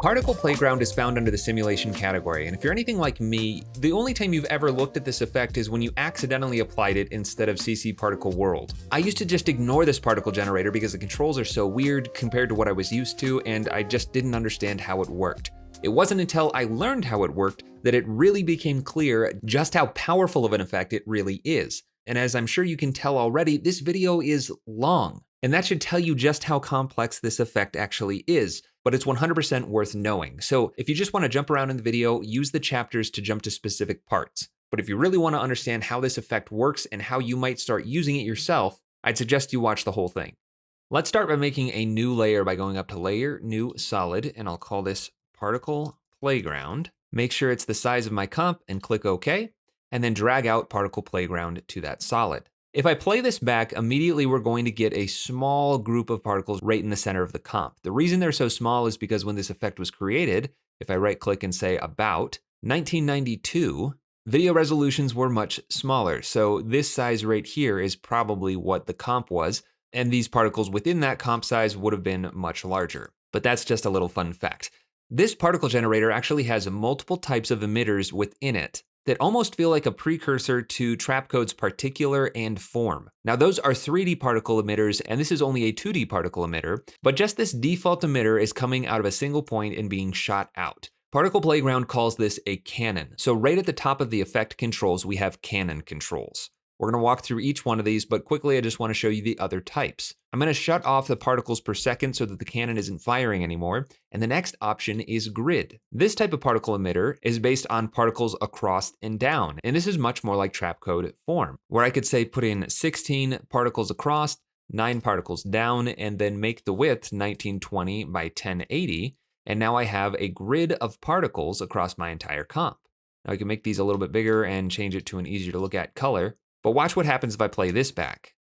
Particle Playground is found under the simulation category, and if you're anything like me, the only time you've ever looked at this effect is when you accidentally applied it instead of CC Particle World. I used to just ignore this particle generator because the controls are so weird compared to what I was used to, and I just didn't understand how it worked. It wasn't until I learned how it worked that it really became clear just how powerful of an effect it really is. And as I'm sure you can tell already, this video is long, and that should tell you just how complex this effect actually is, but it's 100% worth knowing. So if you just want to jump around in the video, use the chapters to jump to specific parts. But if you really want to understand how this effect works and how you might start using it yourself, I'd suggest you watch the whole thing. Let's start by making a new layer by going up to Layer, New, Solid, and I'll call this Particle Playground. Make sure it's the size of my comp and click OK, and then drag out Particle Playground to that solid. If I play this back, immediately we're going to get a small group of particles right in the center of the comp. The reason they're so small is because when this effect was created, if I right click and say About, 1992, video resolutions were much smaller. So this size right here is probably what the comp was, and these particles within that comp size would have been much larger. But that's just a little fun fact. This particle generator actually has multiple types of emitters within it that almost feel like a precursor to Trapcode's particular and form. Now those are 3D particle emitters, and this is only a 2D particle emitter, but just this default emitter is coming out of a single point and being shot out. Particle Playground calls this a Canon. So right at the top of the effect controls, we have Canon controls. We're gonna walk through each one of these, but quickly I just wanna show you the other types. I'm gonna shut off the particles per second so that the Canon isn't firing anymore, and the next option is Grid. This type of particle emitter is based on particles across and down, and this is much more like Trapcode form, where I could say put in 16 particles across, 9 particles down, and then make the width 1920 by 1080, and now I have a grid of particles across my entire comp. Now I can make these a little bit bigger and change it to an easier to look at color. But watch what happens if I play this back.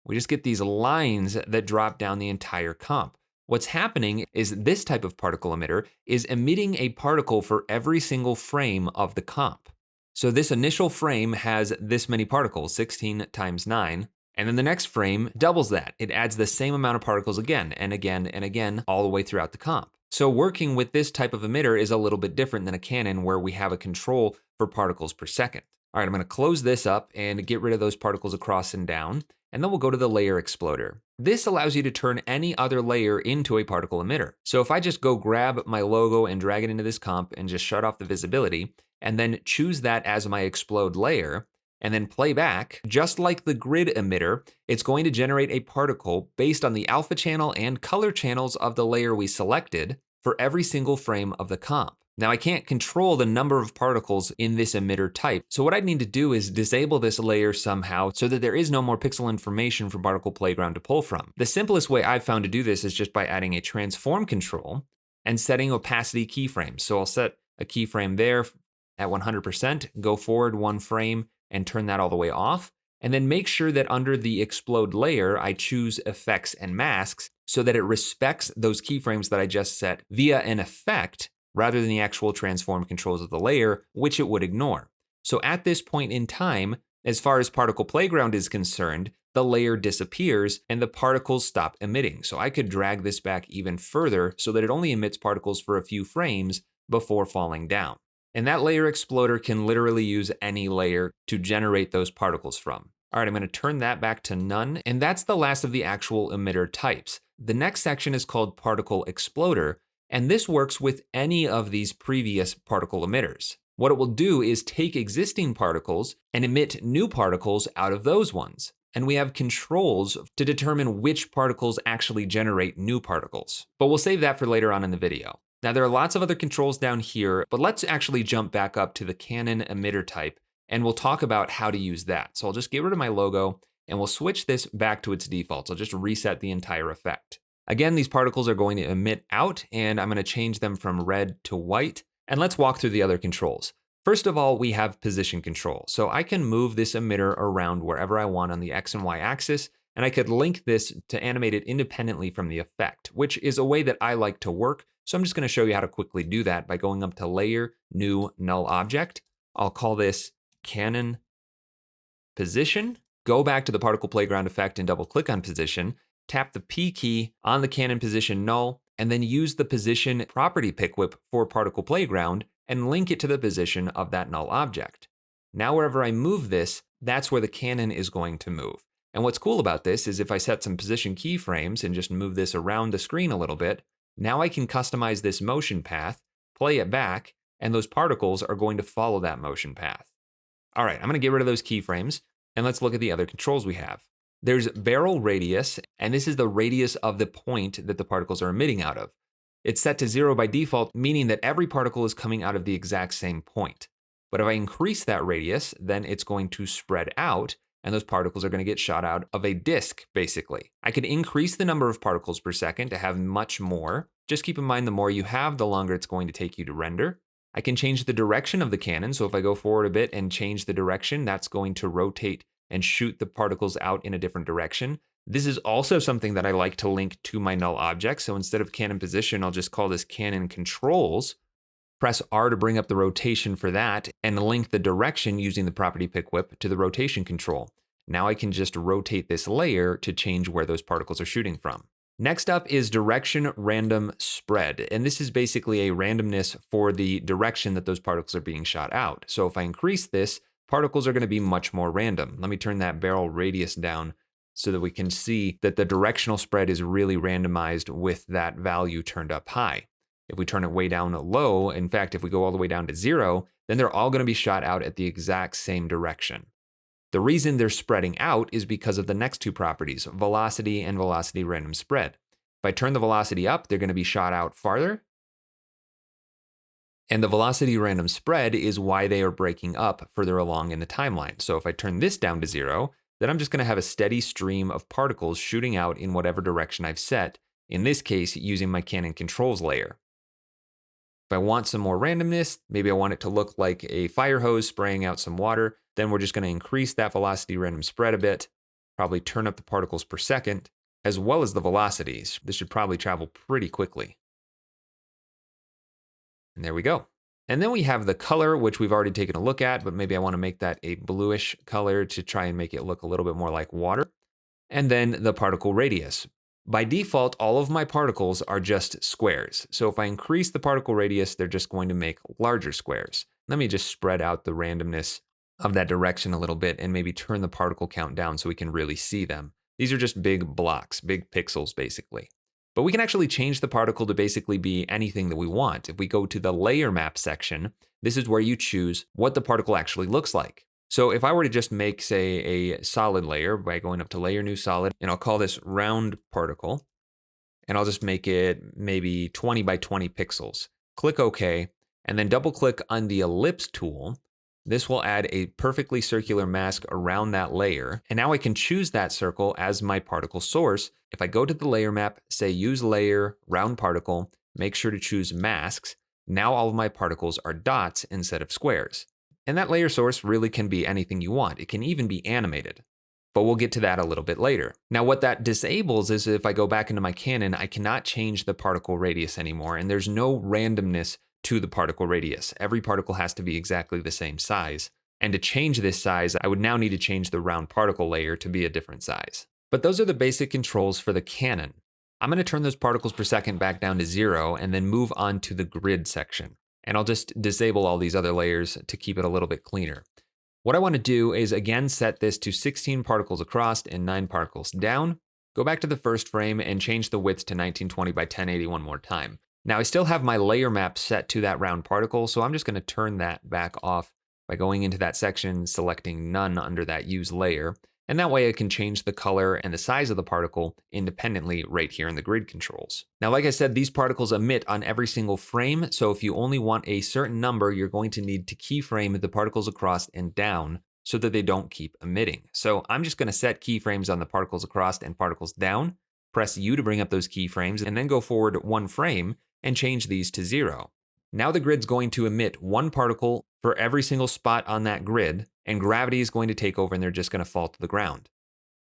We just get these lines that drop down the entire comp. What's happening is this type of particle emitter is emitting a particle for every single frame of the comp. So this initial frame has this many particles, 16 times 9, and then the next frame doubles that. It adds the same amount of particles again and again and again all the way throughout the comp. So working with this type of emitter is a little bit different than a Canon where we have a control for particles per second. All right, I'm gonna close this up and get rid of those particles across and down, and then we'll go to the layer exploder. This allows you to turn any other layer into a particle emitter. So if I just go grab my logo and drag it into this comp and just shut off the visibility, and then choose that as my explode layer, and then play back, just like the grid emitter, it's going to generate a particle based on the alpha channel and color channels of the layer we selected for every single frame of the comp. Now I can't control the number of particles in this emitter type, so what I'd need to do is disable this layer somehow so that there is no more pixel information for Particle Playground to pull from. The simplest way I've found to do this is just by adding a transform control and setting opacity keyframes. So I'll set a keyframe there at 100%, go forward one frame and turn that all the way off, and then make sure that under the explode layer, I choose effects and masks so that it respects those keyframes that I just set via an effect rather than the actual transform controls of the layer, which it would ignore. So at this point in time, as far as Particle Playground is concerned, the layer disappears and the particles stop emitting. So I could drag this back even further so that it only emits particles for a few frames before falling down. And that layer exploder can literally use any layer to generate those particles from. All right, I'm gonna turn that back to none, and that's the last of the actual emitter types. The next section is called Particle Exploder, and this works with any of these previous particle emitters. What it will do is take existing particles and emit new particles out of those ones. And we have controls to determine which particles actually generate new particles. But we'll save that for later on in the video. Now there are lots of other controls down here, but let's actually jump back up to the Canon emitter type and we'll talk about how to use that. So I'll just get rid of my logo and we'll switch this back to its defaults. I'll just reset the entire effect. Again, these particles are going to emit out and I'm gonna change them from red to white. And let's walk through the other controls. First of all, we have position control. So I can move this emitter around wherever I want on the X and Y axis, and I could link this to animate it independently from the effect, which is a way that I like to work. So I'm just gonna show you how to quickly do that by going up to Layer, New, Null Object. I'll call this Canon Position. Go back to the Particle Playground effect and double click on Position. Tap the P key on the Canon Position null, and then use the position property pick whip for particle playground and link it to the position of that null object. Now wherever I move this, that's where the Canon is going to move. And what's cool about this is if I set some position keyframes and just move this around the screen a little bit, now I can customize this motion path, play it back, and those particles are going to follow that motion path. All right, I'm going to get rid of those keyframes, and let's look at the other controls we have. There's barrel radius, and this is the radius of the point that the particles are emitting out of. It's set to 0 by default, meaning that every particle is coming out of the exact same point. But if I increase that radius, then it's going to spread out, and those particles are going to get shot out of a disk, basically. I could increase the number of particles per second to have much more. Just keep in mind, the more you have, the longer it's going to take you to render. I can change the direction of the cannon, so if I go forward a bit and change the direction, that's going to rotate and shoot the particles out in a different direction. This is also something that I like to link to my null object, so instead of cannon position, I'll just call this cannon controls. Press R to bring up the rotation for that, and link the direction using the property pick whip to the rotation control. Now I can just rotate this layer to change where those particles are shooting from. Next up is direction random spread, and this is basically a randomness for the direction that those particles are being shot out. So if I increase this, particles are going to be much more random. Let me turn that barrel radius down so that we can see that the directional spread is really randomized with that value turned up high. If we turn it way down low, in fact, if we go all the way down to 0, then they're all going to be shot out at the exact same direction. The reason they're spreading out is because of the next two properties, velocity and velocity random spread. If I turn the velocity up, they're going to be shot out farther. And the velocity random spread is why they are breaking up further along in the timeline. So if I turn this down to 0, then I'm just going to have a steady stream of particles shooting out in whatever direction I've set, in this case using my Canon controls layer. If I want some more randomness, maybe I want it to look like a fire hose spraying out some water, then we're just going to increase that velocity random spread a bit, probably turn up the particles per second, as well as the velocities. This should probably travel pretty quickly. And there we go. And then we have the color, which we've already taken a look at, but maybe I want to make that a bluish color to try and make it look a little bit more like water. And then the particle radius. By default, all of my particles are just squares. So if I increase the particle radius, they're just going to make larger squares. Let me just spread out the randomness of that direction a little bit and maybe turn the particle count down so we can really see them. These are just big blocks, big pixels basically. But we can actually change the particle to basically be anything that we want. If we go to the layer map section, this is where you choose what the particle actually looks like. So if I were to just make, say, a solid layer by going up to layer, new solid, and I'll call this round particle, and I'll just make it maybe 20 by 20 pixels. Click OK, and then double click on the ellipse tool. This will add a perfectly circular mask around that layer. And now I can choose that circle as my particle source. If I go to the layer map, say use layer, round particle, make sure to choose masks. Now all of my particles are dots instead of squares. And that layer source really can be anything you want. It can even be animated. But we'll get to that a little bit later. Now what that disables is if I go back into my Canon, I cannot change the particle radius anymore, and there's no randomness to the particle radius. Every particle has to be exactly the same size. And to change this size, I would now need to change the round particle layer to be a different size. But those are the basic controls for the Canon. I'm going to turn those particles per second back down to 0 and then move on to the grid section. And I'll just disable all these other layers to keep it a little bit cleaner. What I want to do is again set this to 16 particles across and 9 particles down. Go back to the first frame and change the width to 1920 by 1080 one more time. Now I still have my layer map set to that round particle, so I'm just going to turn that back off by going into that section, selecting none under that use layer. And that way I can change the color and the size of the particle independently right here in the grid controls. Now, like I said, these particles emit on every single frame. So if you only want a certain number, you're going to need to keyframe the particles across and down so that they don't keep emitting. So I'm just going to set keyframes on the particles across and particles down, press U to bring up those keyframes, and then go forward one frame and change these to 0. Now the grid's going to emit one particle for every single spot on that grid, and gravity is going to take over and they're just going to fall to the ground.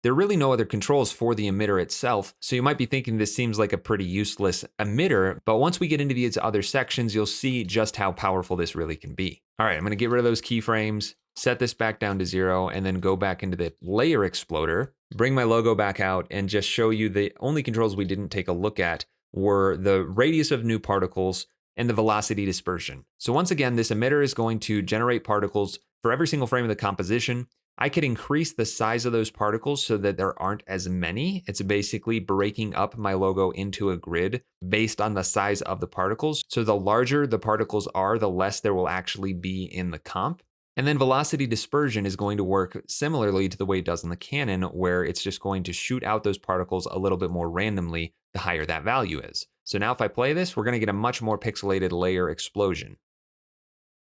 There are really no other controls for the emitter itself, so you might be thinking this seems like a pretty useless emitter, but once we get into these other sections, you'll see just how powerful this really can be. All right, I'm going to get rid of those keyframes, set this back down to 0, and then go back into the layer exploder, bring my logo back out, and just show you the only controls we didn't take a look at were the radius of new particles and the velocity dispersion. So once again, this emitter is going to generate particles for every single frame of the composition. I could increase the size of those particles so that there aren't as many. It's basically breaking up my logo into a grid based on the size of the particles. So the larger the particles are, the less there will actually be in the comp. And then velocity dispersion is going to work similarly to the way it does in the Canon, where it's just going to shoot out those particles a little bit more randomly the higher that value is. So now if I play this, we're going to get a much more pixelated layer explosion.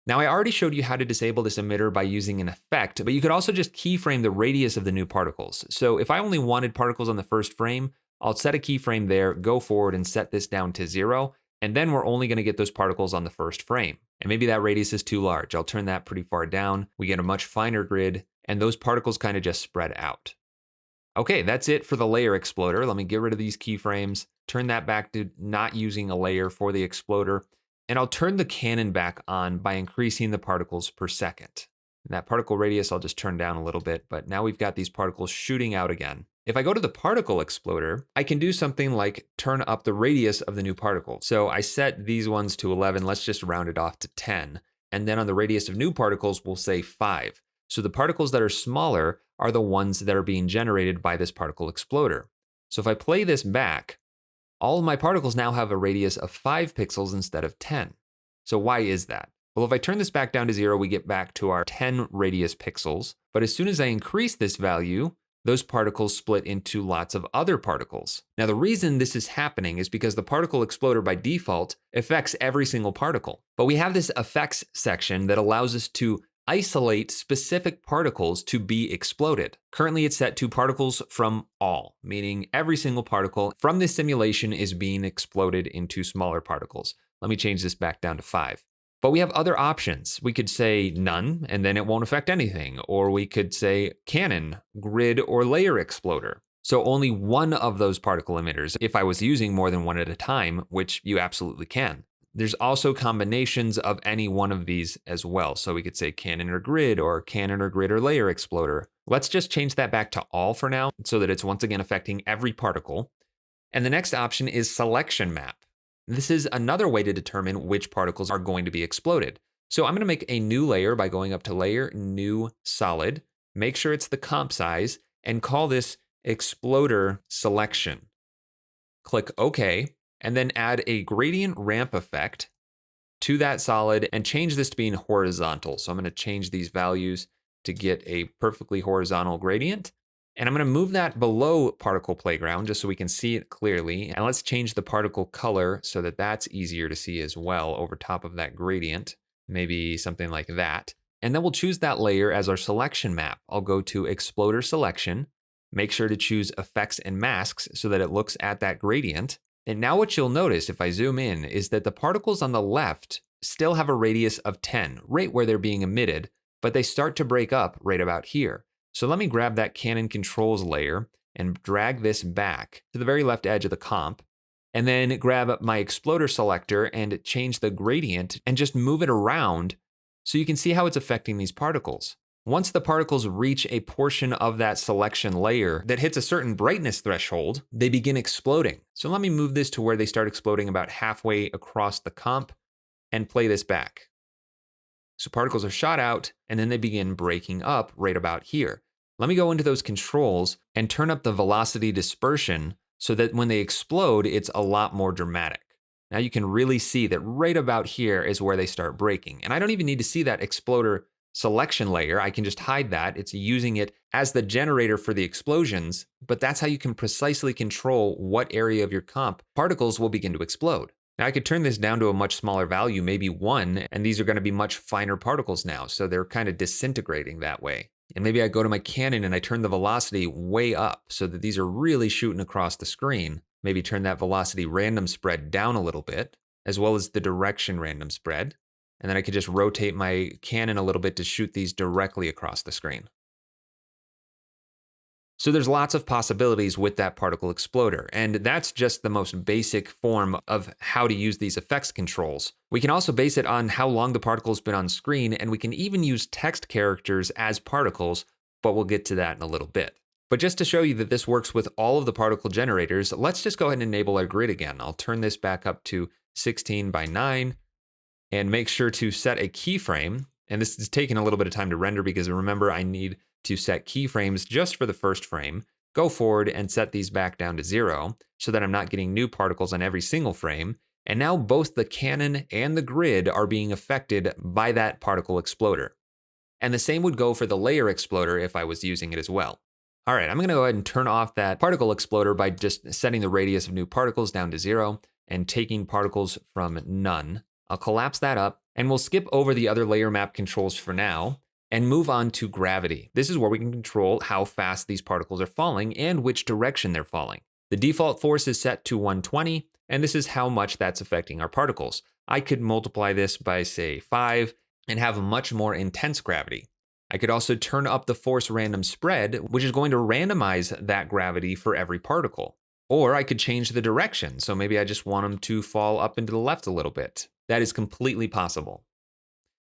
Now I already showed you how to disable this emitter by using an effect, but you could also just keyframe the radius of the new particles. So if I only wanted particles on the first frame, I'll set a keyframe there, go forward and set this down to 0. And then we're only going to get those particles on the first frame. And maybe that radius is too large. I'll turn that pretty far down. We get a much finer grid, and those particles kind of just spread out. Okay, that's it for the layer exploder. Let me get rid of these keyframes, turn that back to not using a layer for the exploder, and I'll turn the Canon back on by increasing the particles per second. And that particle radius I'll just turn down a little bit, but now we've got these particles shooting out again. If I go to the particle exploder, I can do something like turn up the radius of the new particle. So I set these ones to 11, let's just round it off to 10. And then on the radius of new particles, we'll say 5. So the particles that are smaller are the ones that are being generated by this particle exploder. So if I play this back, all of my particles now have a radius of 5 pixels instead of 10. So why is that? Well, if I turn this back down to 0, we get back to our 10 radius pixels. But as soon as I increase this value, those particles split into lots of other particles. Now, the reason this is happening is because the particle exploder by default affects every single particle. But we have this effects section that allows us to isolate specific particles to be exploded. Currently, it's set to particles from all, meaning every single particle from this simulation is being exploded into smaller particles. Let me change this back down to 5. But we have other options. We could say none, and then it won't affect anything. Or we could say Canon, grid, or layer exploder. So only one of those particle emitters if I was using more than one at a time, which you absolutely can. There's also combinations of any one of these as well. So we could say Canon or grid or layer exploder. Let's just change that back to all for now so that it's once again affecting every particle. And the next option is selection map. This is another way to determine which particles are going to be exploded. So I'm going to make a new layer by going up to Layer, New, Solid, make sure it's the comp size, and call this Exploder Selection. Click OK, and then add a gradient ramp effect to that solid and change this to being horizontal. So I'm going to change these values to get a perfectly horizontal gradient. And I'm going to move that below particle playground just so we can see it clearly. And let's change the particle color so that that's easier to see as well over top of that gradient, maybe something like that. And then we'll choose that layer as our selection map. I'll go to Exploder Selection, make sure to choose Effects and Masks so that it looks at that gradient. And now what you'll notice if I zoom in is that the particles on the left still have a radius of 10, right where they're being emitted, but they start to break up right about here. So let me grab that Canon controls layer and drag this back to the very left edge of the comp, and then grab my exploder selector and change the gradient and just move it around so you can see how it's affecting these particles. Once the particles reach a portion of that selection layer that hits a certain brightness threshold, they begin exploding. So let me move this to where they start exploding about halfway across the comp and play this back. So particles are shot out and then they begin breaking up right about here. Let me go into those controls and turn up the velocity dispersion so that when they explode, it's a lot more dramatic. Now you can really see that right about here is where they start breaking. And I don't even need to see that exploder selection layer. I can just hide that. It's using it as the generator for the explosions, but that's how you can precisely control what area of your comp particles will begin to explode. Now I could turn this down to a much smaller value, maybe 1, and these are going to be much finer particles now, so they're kind of disintegrating that way. And maybe I go to my Canon and I turn the velocity way up so that these are really shooting across the screen. Maybe turn that velocity random spread down a little bit, as well as the direction random spread. And then I could just rotate my Canon a little bit to shoot these directly across the screen. So there's lots of possibilities with that particle exploder, and that's just the most basic form of how to use these effects controls. We can also base it on how long the particle's been on screen, and we can even use text characters as particles, but we'll get to that in a little bit. But just to show you that this works with all of the particle generators, let's just go ahead and enable our grid again. I'll turn this back up to 16 by 9 and make sure to set a keyframe. And this is taking a little bit of time to render because remember, I need to set keyframes just for the first frame. Go forward and set these back down to 0 so that I'm not getting new particles on every single frame. And now both the Canon and the grid are being affected by that particle exploder. And the same would go for the layer exploder if I was using it as well. All right, I'm gonna go ahead and turn off that particle exploder by just setting the radius of new particles down to 0 and taking particles from none. I'll collapse that up and we'll skip over the other layer map controls for now and move on to gravity. This is where we can control how fast these particles are falling and which direction they're falling. The default force is set to 120, and this is how much that's affecting our particles. I could multiply this by, say, 5 and have a much more intense gravity. I could also turn up the force random spread, which is going to randomize that gravity for every particle. Or I could change the direction, so maybe I just want them to fall up and to the left a little bit. That is completely possible.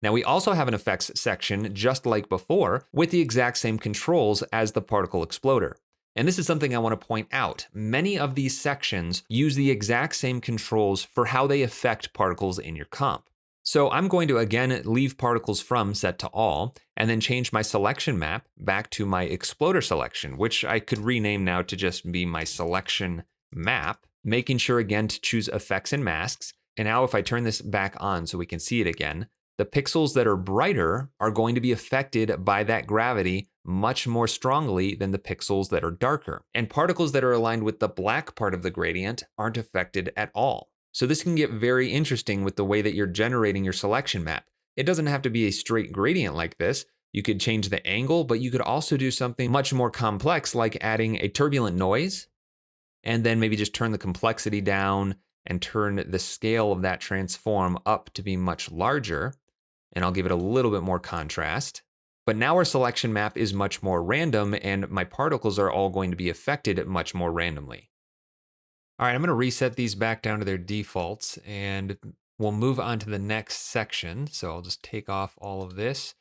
Now we also have an effects section just like before with the exact same controls as the particle exploder. And this is something I want to point out. Many of these sections use the exact same controls for how they affect particles in your comp. So I'm going to again leave particles from set to all and then change my selection map back to my exploder selection, which I could rename now to just be my selection map, making sure again to choose effects and masks. And now if I turn this back on so we can see it again, the pixels that are brighter are going to be affected by that gravity much more strongly than the pixels that are darker. And particles that are aligned with the black part of the gradient aren't affected at all. So this can get very interesting with the way that you're generating your selection map. It doesn't have to be a straight gradient like this. You could change the angle, but you could also do something much more complex like adding a turbulent noise and then maybe just turn the complexity down and turn the scale of that transform up to be much larger. And I'll give it a little bit more contrast. But now our selection map is much more random and my particles are all going to be affected much more randomly. All right, I'm gonna reset these back down to their defaults and we'll move on to the next section. So I'll just take off all of this.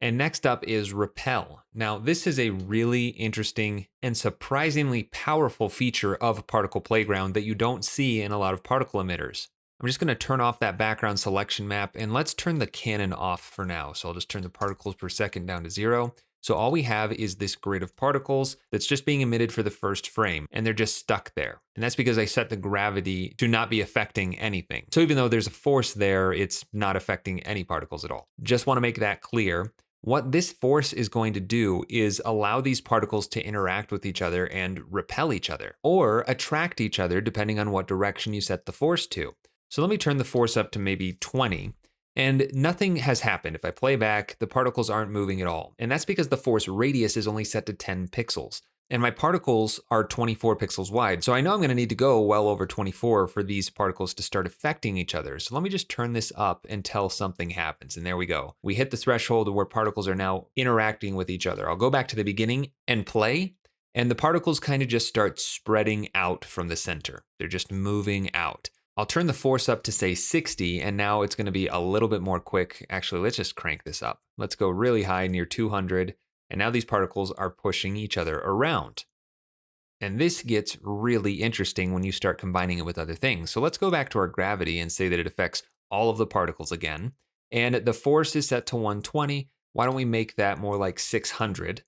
And next up is Repel. Now, this is a really interesting and surprisingly powerful feature of Particle Playground that you don't see in a lot of particle emitters. I'm just going to turn off that background selection map and let's turn the Canon off for now. So I'll just turn the particles per second down to 0. So all we have is this grid of particles that's just being emitted for the first frame and they're just stuck there. And that's because I set the gravity to not be affecting anything. So even though there's a force there, it's not affecting any particles at all. Just want to make that clear. What this force is going to do is allow these particles to interact with each other and repel each other or attract each other depending on what direction you set the force to. So let me turn the force up to maybe 20 and nothing has happened. If I play back, the particles aren't moving at all. And that's because the force radius is only set to 10 pixels and my particles are 24 pixels wide. So I know I'm going to need to go well over 24 for these particles to start affecting each other. So let me just turn this up until something happens. And there we go. We hit the threshold where particles are now interacting with each other. I'll go back to the beginning and play. And the particles kind of just start spreading out from the center. They're just moving out. I'll turn the force up to say 60, and now it's going to be a little bit more quick. Actually, let's just crank this up. Let's go really high, near 200, and now these particles are pushing each other around. And this gets really interesting when you start combining it with other things. So let's go back to our gravity and say that it affects all of the particles again. And the force is set to 120. Why don't we make that more like 600?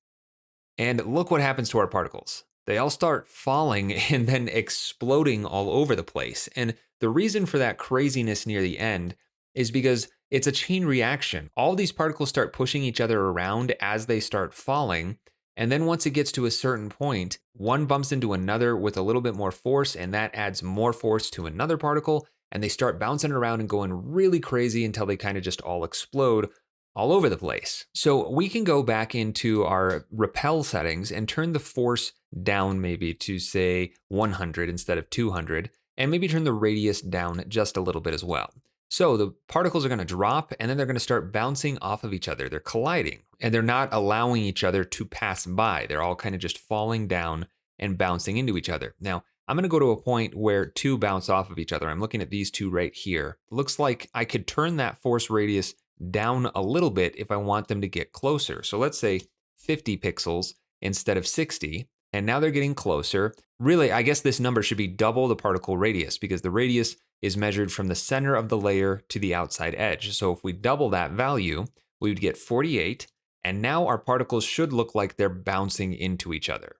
And look what happens to our particles. They all start falling and then exploding all over the place. And the reason for that craziness near the end is because it's a chain reaction. All these particles start pushing each other around as they start falling. And then once it gets to a certain point, one bumps into another with a little bit more force, and that adds more force to another particle. And they start bouncing around and going really crazy until they kind of just all explode all over the place. So we can go back into our repel settings and turn the force down maybe to say 100 instead of 200, and maybe turn the radius down just a little bit as well. So the particles are going to drop and then they're going to start bouncing off of each other. They're colliding and they're not allowing each other to pass by. They're all kind of just falling down and bouncing into each other. Now, I'm going to go to a point where two bounce off of each other. I'm looking at these two right here. Looks like I could turn that force radius down a little bit if I want them to get closer. So let's say 50 pixels instead of 60. And now they're getting closer. Really, I guess this number should be double the particle radius because the radius is measured from the center of the layer to the outside edge. So if we double that value, we would get 48. And now our particles should look like they're bouncing into each other.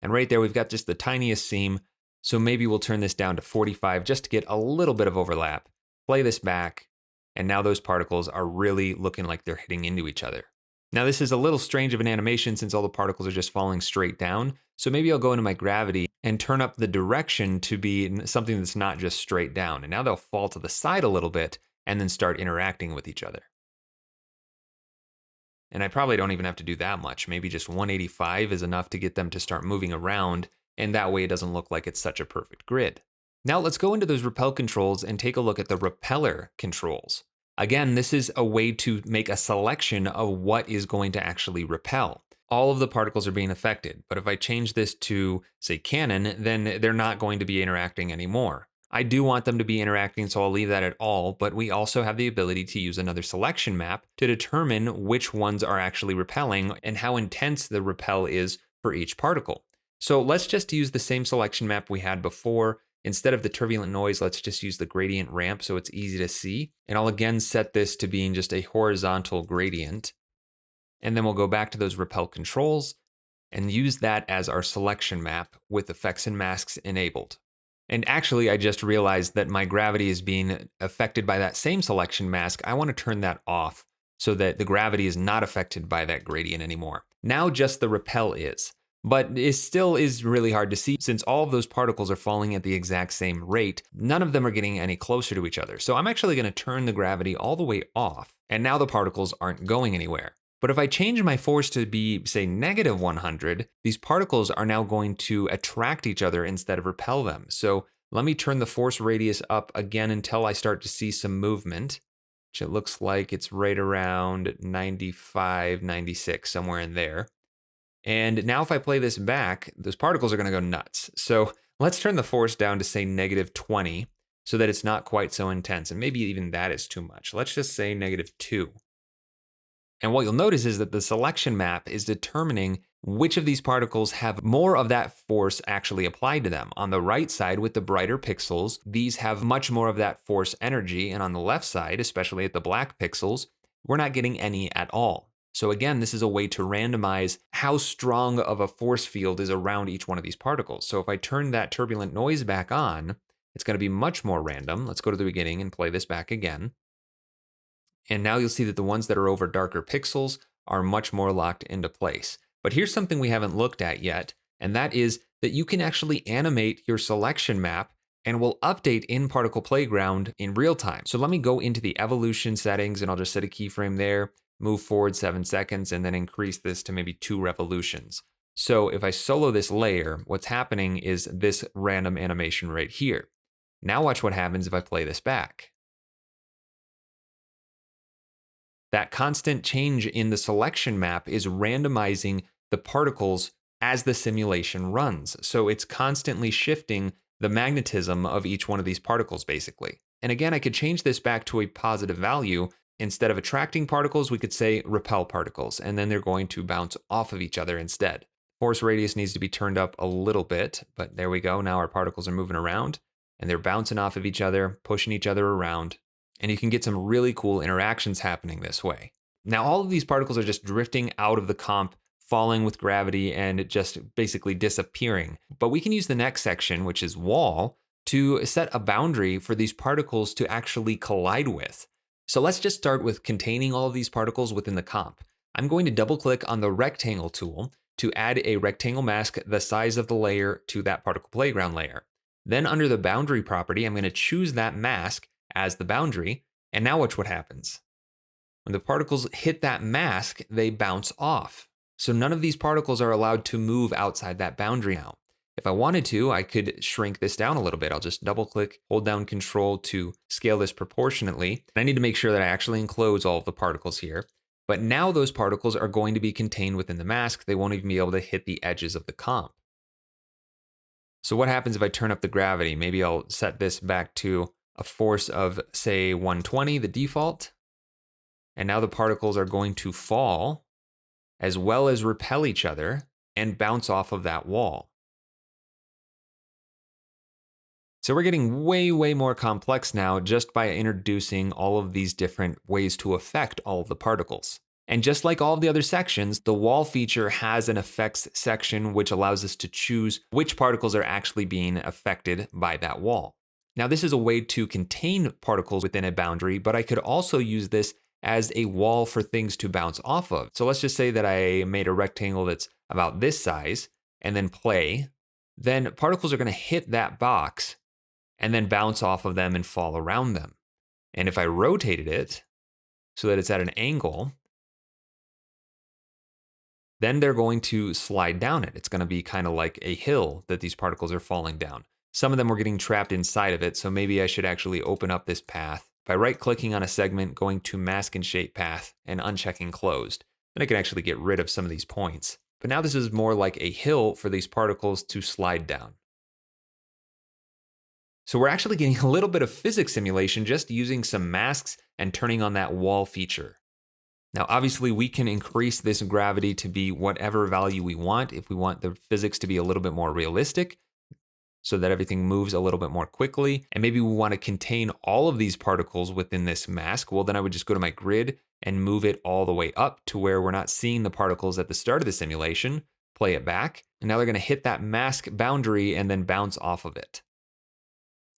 And right there, we've got just the tiniest seam. So maybe we'll turn this down to 45 just to get a little bit of overlap. Play this back. And now those particles are really looking like they're hitting into each other. Now this is a little strange of an animation since all the particles are just falling straight down. So maybe I'll go into my gravity and turn up the direction to be something that's not just straight down. And now they'll fall to the side a little bit and then start interacting with each other. And I probably don't even have to do that much. Maybe just 185 is enough to get them to start moving around, and that way it doesn't look like it's such a perfect grid. Now let's go into those repel controls and take a look at the repeller controls. Again, this is a way to make a selection of what is going to actually repel. All of the particles are being affected, but if I change this to, say, Canon, then they're not going to be interacting anymore. I do want them to be interacting, so I'll leave that at all, but we also have the ability to use another selection map to determine which ones are actually repelling and how intense the repel is for each particle. So let's just use the same selection map we had before. Instead of the turbulent noise, let's just use the gradient ramp so it's easy to see. And I'll again set this to being just a horizontal gradient. And then we'll go back to those repel controls and use that as our selection map with effects and masks enabled. And actually, I just realized that my gravity is being affected by that same selection mask. I want to turn that off so that the gravity is not affected by that gradient anymore. Now just the repel is. But it still is really hard to see since all of those particles are falling at the exact same rate. None of them are getting any closer to each other. So I'm actually going to turn the gravity all the way off, and now the particles aren't going anywhere. But if I change my force to be, say, negative 100, these particles are now going to attract each other instead of repel them. So let me turn the force radius up again until I start to see some movement, which it looks like it's right around 95, 96, somewhere in there. And now if I play this back, those particles are going to go nuts. So let's turn the force down to, say, negative 20 so that it's not quite so intense. And maybe even that is too much. Let's just say negative 2. And what you'll notice is that the selection map is determining which of these particles have more of that force actually applied to them. On the right side with the brighter pixels, these have much more of that force energy. And on the left side, especially at the black pixels, we're not getting any at all. So again, this is a way to randomize how strong of a force field is around each one of these particles. So if I turn that turbulent noise back on, it's going to be much more random. Let's go to the beginning and play this back again. And now you'll see that the ones that are over darker pixels are much more locked into place. But here's something we haven't looked at yet, and that is that you can actually animate your selection map and will update in Particle Playground in real time. So let me go into the evolution settings and I'll just set a keyframe there, move forward 7 seconds, and then increase this to maybe 2 revolutions. So if I solo this layer, what's happening is this random animation right here. Now watch what happens if I play this back. That constant change in the selection map is randomizing the particles as the simulation runs. So it's constantly shifting the magnetism of each one of these particles, basically. And again, I could change this back to a positive value. Instead of attracting particles, we could say repel particles, and then they're going to bounce off of each other instead. Force radius needs to be turned up a little bit, but there we go. Now our particles are moving around, and they're bouncing off of each other, pushing each other around. And you can get some really cool interactions happening this way. Now, all of these particles are just drifting out of the comp, falling with gravity, and just basically disappearing. But we can use the next section, which is wall, to set a boundary for these particles to actually collide with. So let's just start with containing all of these particles within the comp. I'm going to double click on the rectangle tool to add a rectangle mask the size of the layer to that particle playground layer. Then under the boundary property, I'm going to choose that mask as the boundary, and now watch what happens. When the particles hit that mask, they bounce off. So none of these particles are allowed to move outside that boundary now. If I wanted to, I could shrink this down a little bit. I'll just double click, hold down Control to scale this proportionately. I need to make sure that I actually enclose all of the particles here. But now those particles are going to be contained within the mask. They won't even be able to hit the edges of the comp. So what happens if I turn up the gravity? Maybe I'll set this back to a force of, say, 120, the default. And now the particles are going to fall as well as repel each other. and bounce off of that wall. So we're getting way, way more complex now just by introducing all of these different ways to affect all of the particles. And just like all of the other sections, the wall feature has an effects section which allows us to choose which particles are actually being affected by that wall. Now, this is a way to contain particles within a boundary, but I could also use this as a wall for things to bounce off of. So let's just say that I made a rectangle that's about this size and then play. Then particles are going to hit that box and then bounce off of them and fall around them. And if I rotated it so that it's at an angle, then they're going to slide down it. It's going to be kind of like a hill that these particles are falling down. Some of them were getting trapped inside of it, so maybe I should actually open up this path by right-clicking on a segment, going to Mask and Shape Path, and unchecking Closed. And I can actually get rid of some of these points. But now this is more like a hill for these particles to slide down. So we're actually getting a little bit of physics simulation just using some masks and turning on that wall feature. Now, obviously, we can increase this gravity to be whatever value we want if we want the physics to be a little bit more realistic so that everything moves a little bit more quickly. And maybe we want to contain all of these particles within this mask. Well, then I would just go to my grid and move it all the way up to where we're not seeing the particles at the start of the simulation, play it back, and now they're going to hit that mask boundary and then bounce off of it.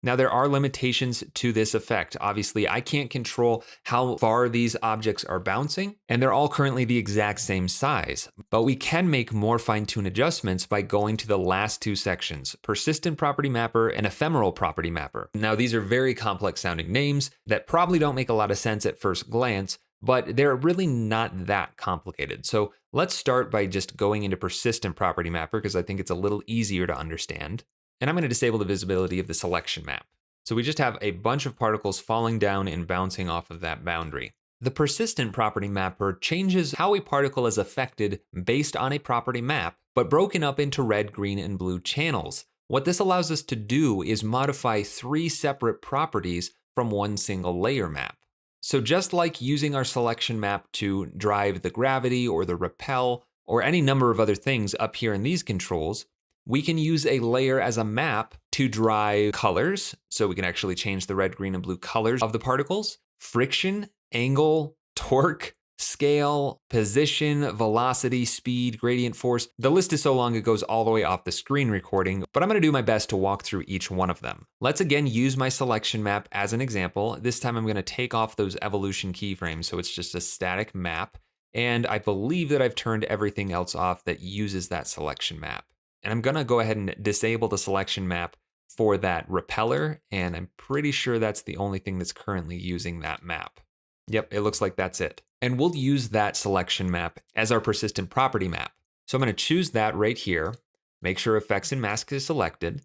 Now, there are limitations to this effect. Obviously, I can't control how far these objects are bouncing, and they're all currently the exact same size. But we can make more fine-tuned adjustments by going to the last two sections, Persistent Property Mapper and Ephemeral Property Mapper. Now, these are very complex sounding names that probably don't make a lot of sense at first glance, but they're really not that complicated. So let's start by just going into Persistent Property Mapper because I think it's a little easier to understand. And I'm going to disable the visibility of the selection map. So we just have a bunch of particles falling down and bouncing off of that boundary. The persistent property mapper changes how a particle is affected based on a property map, but broken up into red, green, and blue channels. What this allows us to do is modify 3 separate properties from one single layer map. So just like using our selection map to drive the gravity or the repel or any number of other things up here in these controls, we can use a layer as a map to drive colors, so we can actually change the red, green, and blue colors of the particles, friction, angle, torque, scale, position, velocity, speed, gradient force. The list is so long it goes all the way off the screen recording, but I'm going to do my best to walk through each one of them. Let's again use my selection map as an example. This time I'm going to take off those evolution keyframes, so it's just a static map, and I believe that I've turned everything else off that uses that selection map. And I'm gonna go ahead and disable the selection map for that repeller, and I'm pretty sure that's the only thing that's currently using that map. Yep, it looks like that's it. And we'll use that selection map as our persistent property map. So I'm gonna choose that right here, make sure effects and mask is selected,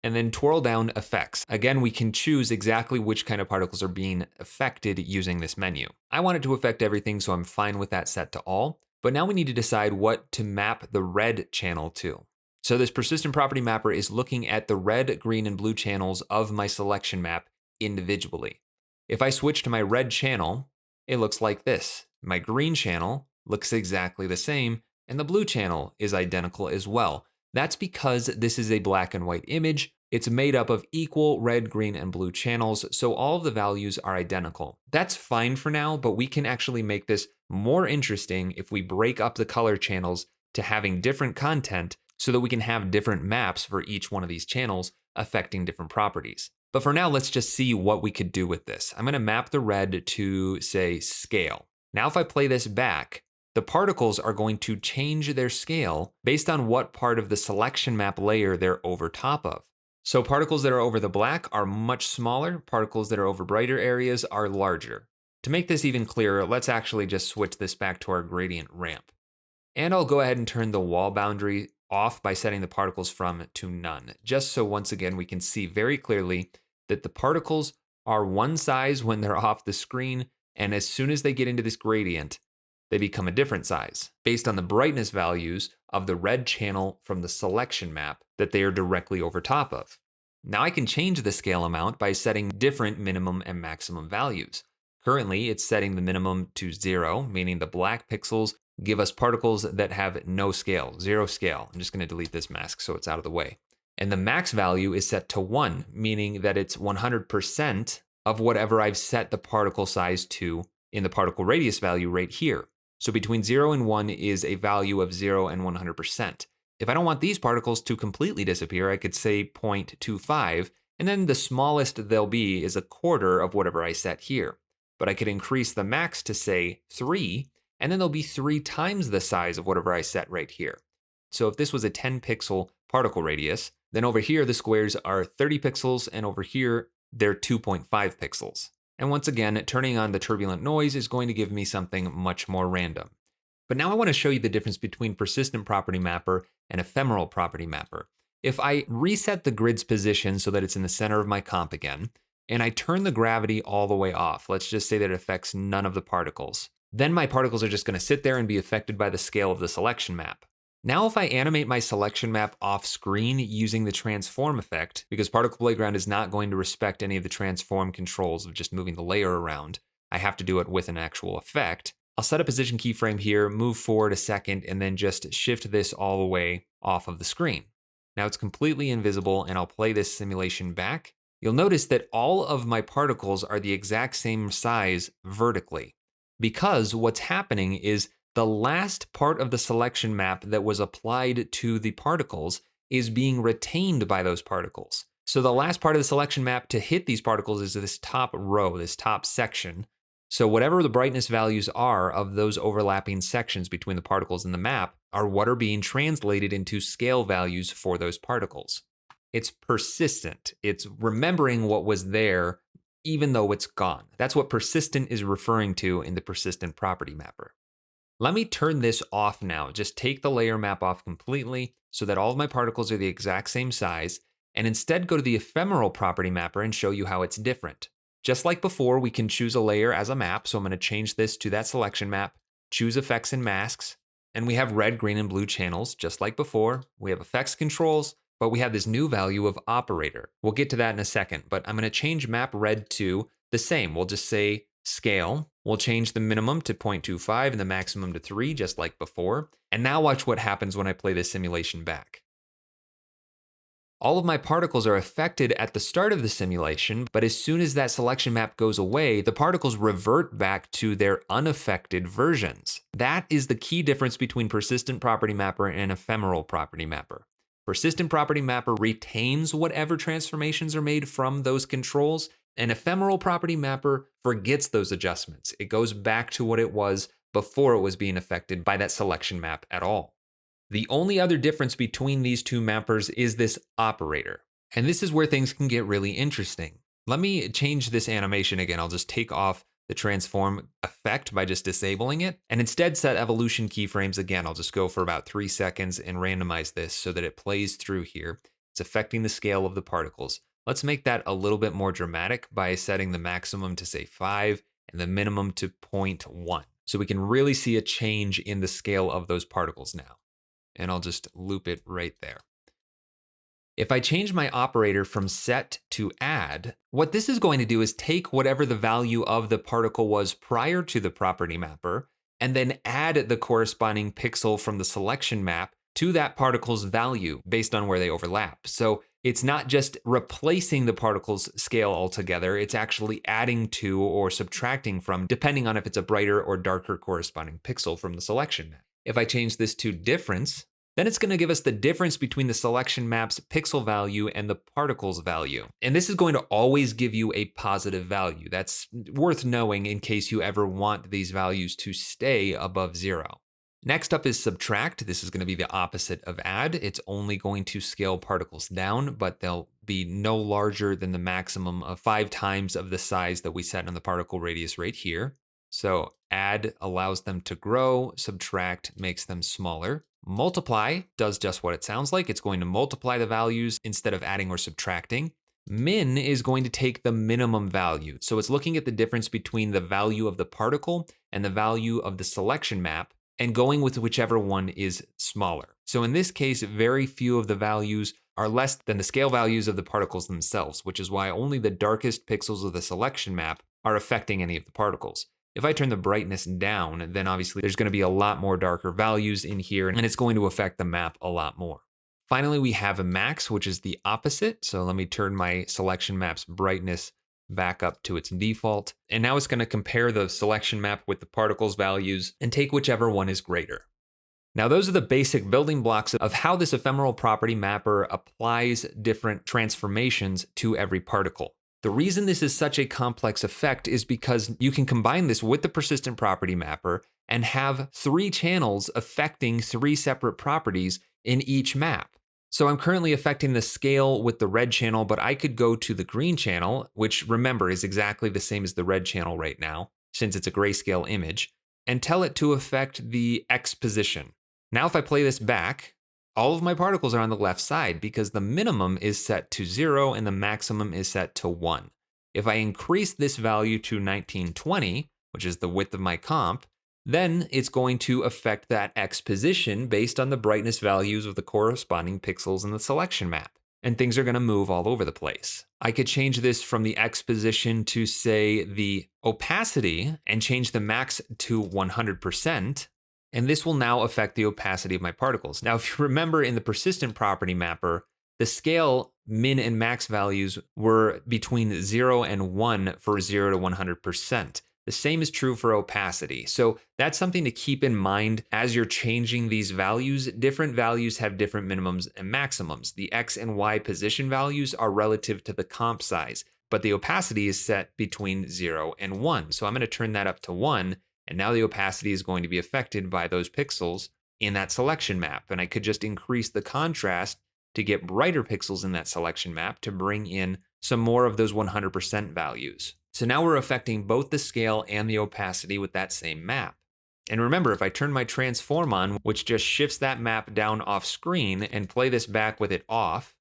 and then twirl down effects. Again, we can choose exactly which kind of particles are being affected using this menu. I want it to affect everything, so I'm fine with that set to all, but now we need to decide what to map the red channel to. So this persistent property mapper is looking at the red, green, and blue channels of my selection map individually. If I switch to my red channel, it looks like this. My green channel looks exactly the same, and the blue channel is identical as well. That's because this is a black and white image. It's made up of equal red, green, and blue channels, so all of the values are identical. That's fine for now, but we can actually make this more interesting if we break up the color channels to having different content so that we can have different maps for each one of these channels affecting different properties. But for now, let's just see what we could do with this. I'm gonna map the red to, say, scale. Now, if I play this back, the particles are going to change their scale based on what part of the selection map layer they're over top of. So particles that are over the black are much smaller, particles that are over brighter areas are larger. To make this even clearer, let's actually just switch this back to our gradient ramp. And I'll go ahead and turn the wall boundary off by setting the particles from to none, just so once again we can see very clearly that the particles are one size when they're off the screen, and as soon as they get into this gradient, they become a different size based on the brightness values of the red channel from the selection map that they are directly over top of. Now I can change the scale amount by setting different minimum and maximum values. Currently, it's setting the minimum to 0, meaning the black pixels give us particles that have no scale, 0 scale. I'm just going to delete this mask so it's out of the way. And the max value is set to 1, meaning that it's 100% of whatever I've set the particle size to in the particle radius value right here. So between 0 and 1 is a value of 0 and 100%. If I don't want these particles to completely disappear, I could say 0.25, and then the smallest they'll be is a quarter of whatever I set here. But I could increase the max to say 3, and then they'll be 3 times the size of whatever I set right here. So if this was a 10 pixel particle radius, then over here the squares are 30 pixels, and over here they're 2.5 pixels. And once again, turning on the turbulent noise is going to give me something much more random. But now I want to show you the difference between persistent property mapper and ephemeral property mapper. If I reset the grid's position so that it's in the center of my comp again, and I turn the gravity all the way off, let's just say that it affects none of the particles, then my particles are just going to sit there and be affected by the scale of the selection map. Now if I animate my selection map off screen using the transform effect, because Particle Playground is not going to respect any of the transform controls of just moving the layer around, I have to do it with an actual effect. I'll set a position keyframe here, move forward a second, and then just shift this all the way off of the screen. Now it's completely invisible, and I'll play this simulation back. You'll notice that all of my particles are the exact same size vertically, because what's happening is the last part of the selection map that was applied to the particles is being retained by those particles. So the last part of the selection map to hit these particles is this top row, this top section. So whatever the brightness values are of those overlapping sections between the particles in the map are what are being translated into scale values for those particles. It's persistent. It's remembering what was there even though it's gone. That's what persistent is referring to in the persistent property mapper. Let me turn this off now. Just take the layer map off completely so that all of my particles are the exact same size, and instead go to the ephemeral property mapper and show you how it's different. Just like before, we can choose a layer as a map, so I'm going to change this to that selection map, choose effects and masks, and we have red, green, and blue channels, just like before. We have effects controls, but we have this new value of operator. We'll get to that in a second, but I'm going to change map red to the same. We'll just say scale. We'll change the minimum to 0.25 and the maximum to 3, just like before. And now watch what happens when I play this simulation back. All of my particles are affected at the start of the simulation, but as soon as that selection map goes away, the particles revert back to their unaffected versions. That is the key difference between persistent property mapper and ephemeral property mapper. Persistent property mapper retains whatever transformations are made from those controls. An ephemeral property mapper forgets those adjustments. It goes back to what it was before it was being affected by that selection map at all. The only other difference between these two mappers is this operator. And this is where things can get really interesting. Let me change this animation again. I'll just take off the transform effect by just disabling it, and instead set evolution keyframes again. I'll just go for about 3 seconds and randomize this so that it plays through here. It's affecting the scale of the particles. Let's make that a little bit more dramatic by setting the maximum to say 5 and the minimum to 0.1. So we can really see a change in the scale of those particles now. And I'll just loop it right there. If I change my operator from set to add, what this is going to do is take whatever the value of the particle was prior to the property mapper, and then add the corresponding pixel from the selection map to that particle's value based on where they overlap. So it's not just replacing the particle's scale altogether, it's actually adding to or subtracting from, depending on if it's a brighter or darker corresponding pixel from the selection map. If I change this to difference, then it's going to give us the difference between the selection map's pixel value and the particle's value. And this is going to always give you a positive value. That's worth knowing in case you ever want these values to stay above 0. Next up is subtract. This is going to be the opposite of add. It's only going to scale particles down, but they'll be no larger than the maximum of 5 times of the size that we set on the particle radius right here. So add allows them to grow, subtract makes them smaller. Multiply does just what it sounds like. It's going to multiply the values instead of adding or subtracting. Min is going to take the minimum value. So it's looking at the difference between the value of the particle and the value of the selection map and going with whichever one is smaller. So in this case, very few of the values are less than the scale values of the particles themselves, which is why only the darkest pixels of the selection map are affecting any of the particles. If I turn the brightness down, then obviously there's going to be a lot more darker values in here, and it's going to affect the map a lot more. Finally, we have a max, which is the opposite. So let me turn my selection map's brightness back up to its default. And now it's going to compare the selection map with the particles values and take whichever one is greater. Now, those are the basic building blocks of how this ephemeral property mapper applies different transformations to every particle. The reason this is such a complex effect is because you can combine this with the persistent property mapper and have 3 channels affecting 3 separate properties in each map. So I'm currently affecting the scale with the red channel, but I could go to the green channel, which remember is exactly the same as the red channel right now, since it's a grayscale image, and tell it to affect the X position. Now, if I play this back, all of my particles are on the left side because the minimum is set to 0 and the maximum is set to 1. If I increase this value to 1920, which is the width of my comp, then it's going to affect that X position based on the brightness values of the corresponding pixels in the selection map. And things are going to move all over the place. I could change this from the X position to, say, the opacity and change the max to 100%. And this will now affect the opacity of my particles. Now, if you remember in the persistent property mapper, the scale min and max values were between 0 and 1 for 0 to 100%. The same is true for opacity. So that's something to keep in mind as you're changing these values. Different values have different minimums and maximums. The X and Y position values are relative to the comp size, but the opacity is set between 0 and 1. So I'm going to turn that up to 1. And now the opacity is going to be affected by those pixels in that selection map. And I could just increase the contrast to get brighter pixels in that selection map to bring in some more of those 100% values. So now we're affecting both the scale and the opacity with that same map. And remember, if I turn my transform on, which just shifts that map down off screen, and play this back with it off,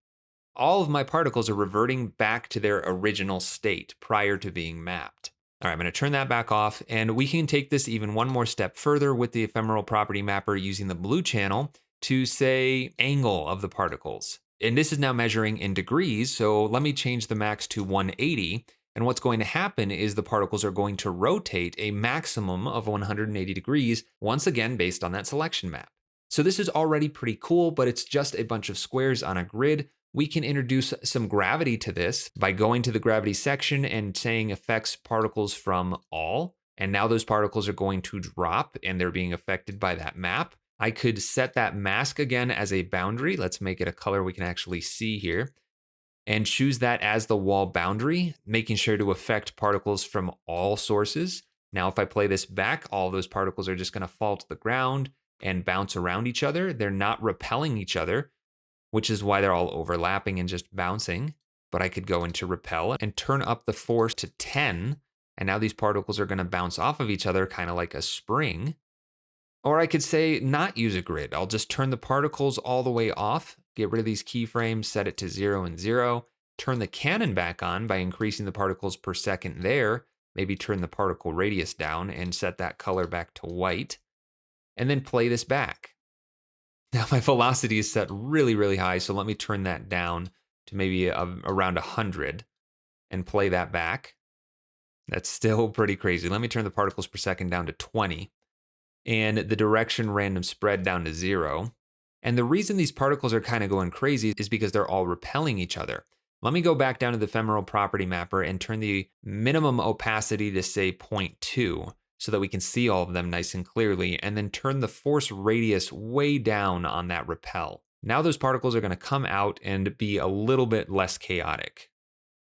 all of my particles are reverting back to their original state prior to being mapped. All right, I'm going to turn that back off, and we can take this even one more step further with the ephemeral property mapper using the blue channel to say angle of the particles. And this is now measuring in degrees, so let me change the max to 180. And what's going to happen is the particles are going to rotate a maximum of 180 degrees, once again based on that selection map. So this is already pretty cool, but it's just a bunch of squares on a grid. We can introduce some gravity to this by going to the gravity section and saying affects particles from all. And now those particles are going to drop and they're being affected by that map. I could set that mask again as a boundary. Let's make it a color we can actually see here. And choose that as the wall boundary, making sure to affect particles from all sources. Now, if I play this back, all those particles are just going to fall to the ground and bounce around each other. They're not repelling each other, which is why they're all overlapping and just bouncing. But I could go into Repel and turn up the force to 10. And now these particles are going to bounce off of each other, kind of like a spring. Or I could say not use a grid. I'll just turn the particles all the way off, get rid of these keyframes, set it to 0 and 0, turn the Canon back on by increasing the particles per second there, maybe turn the particle radius down and set that color back to white, and then play this back. Now my velocity is set really, really high, so let me turn that down to maybe around 100 and play that back. That's still pretty crazy. Let me turn the particles per second down to 20. And the direction random spread down to 0. And the reason these particles are kind of going crazy is because they're all repelling each other. Let me go back down to the ephemeral property mapper and turn the minimum opacity to say 0.2 so that we can see all of them nice and clearly, and then turn the force radius way down on that repel. Now those particles are going to come out and be a little bit less chaotic.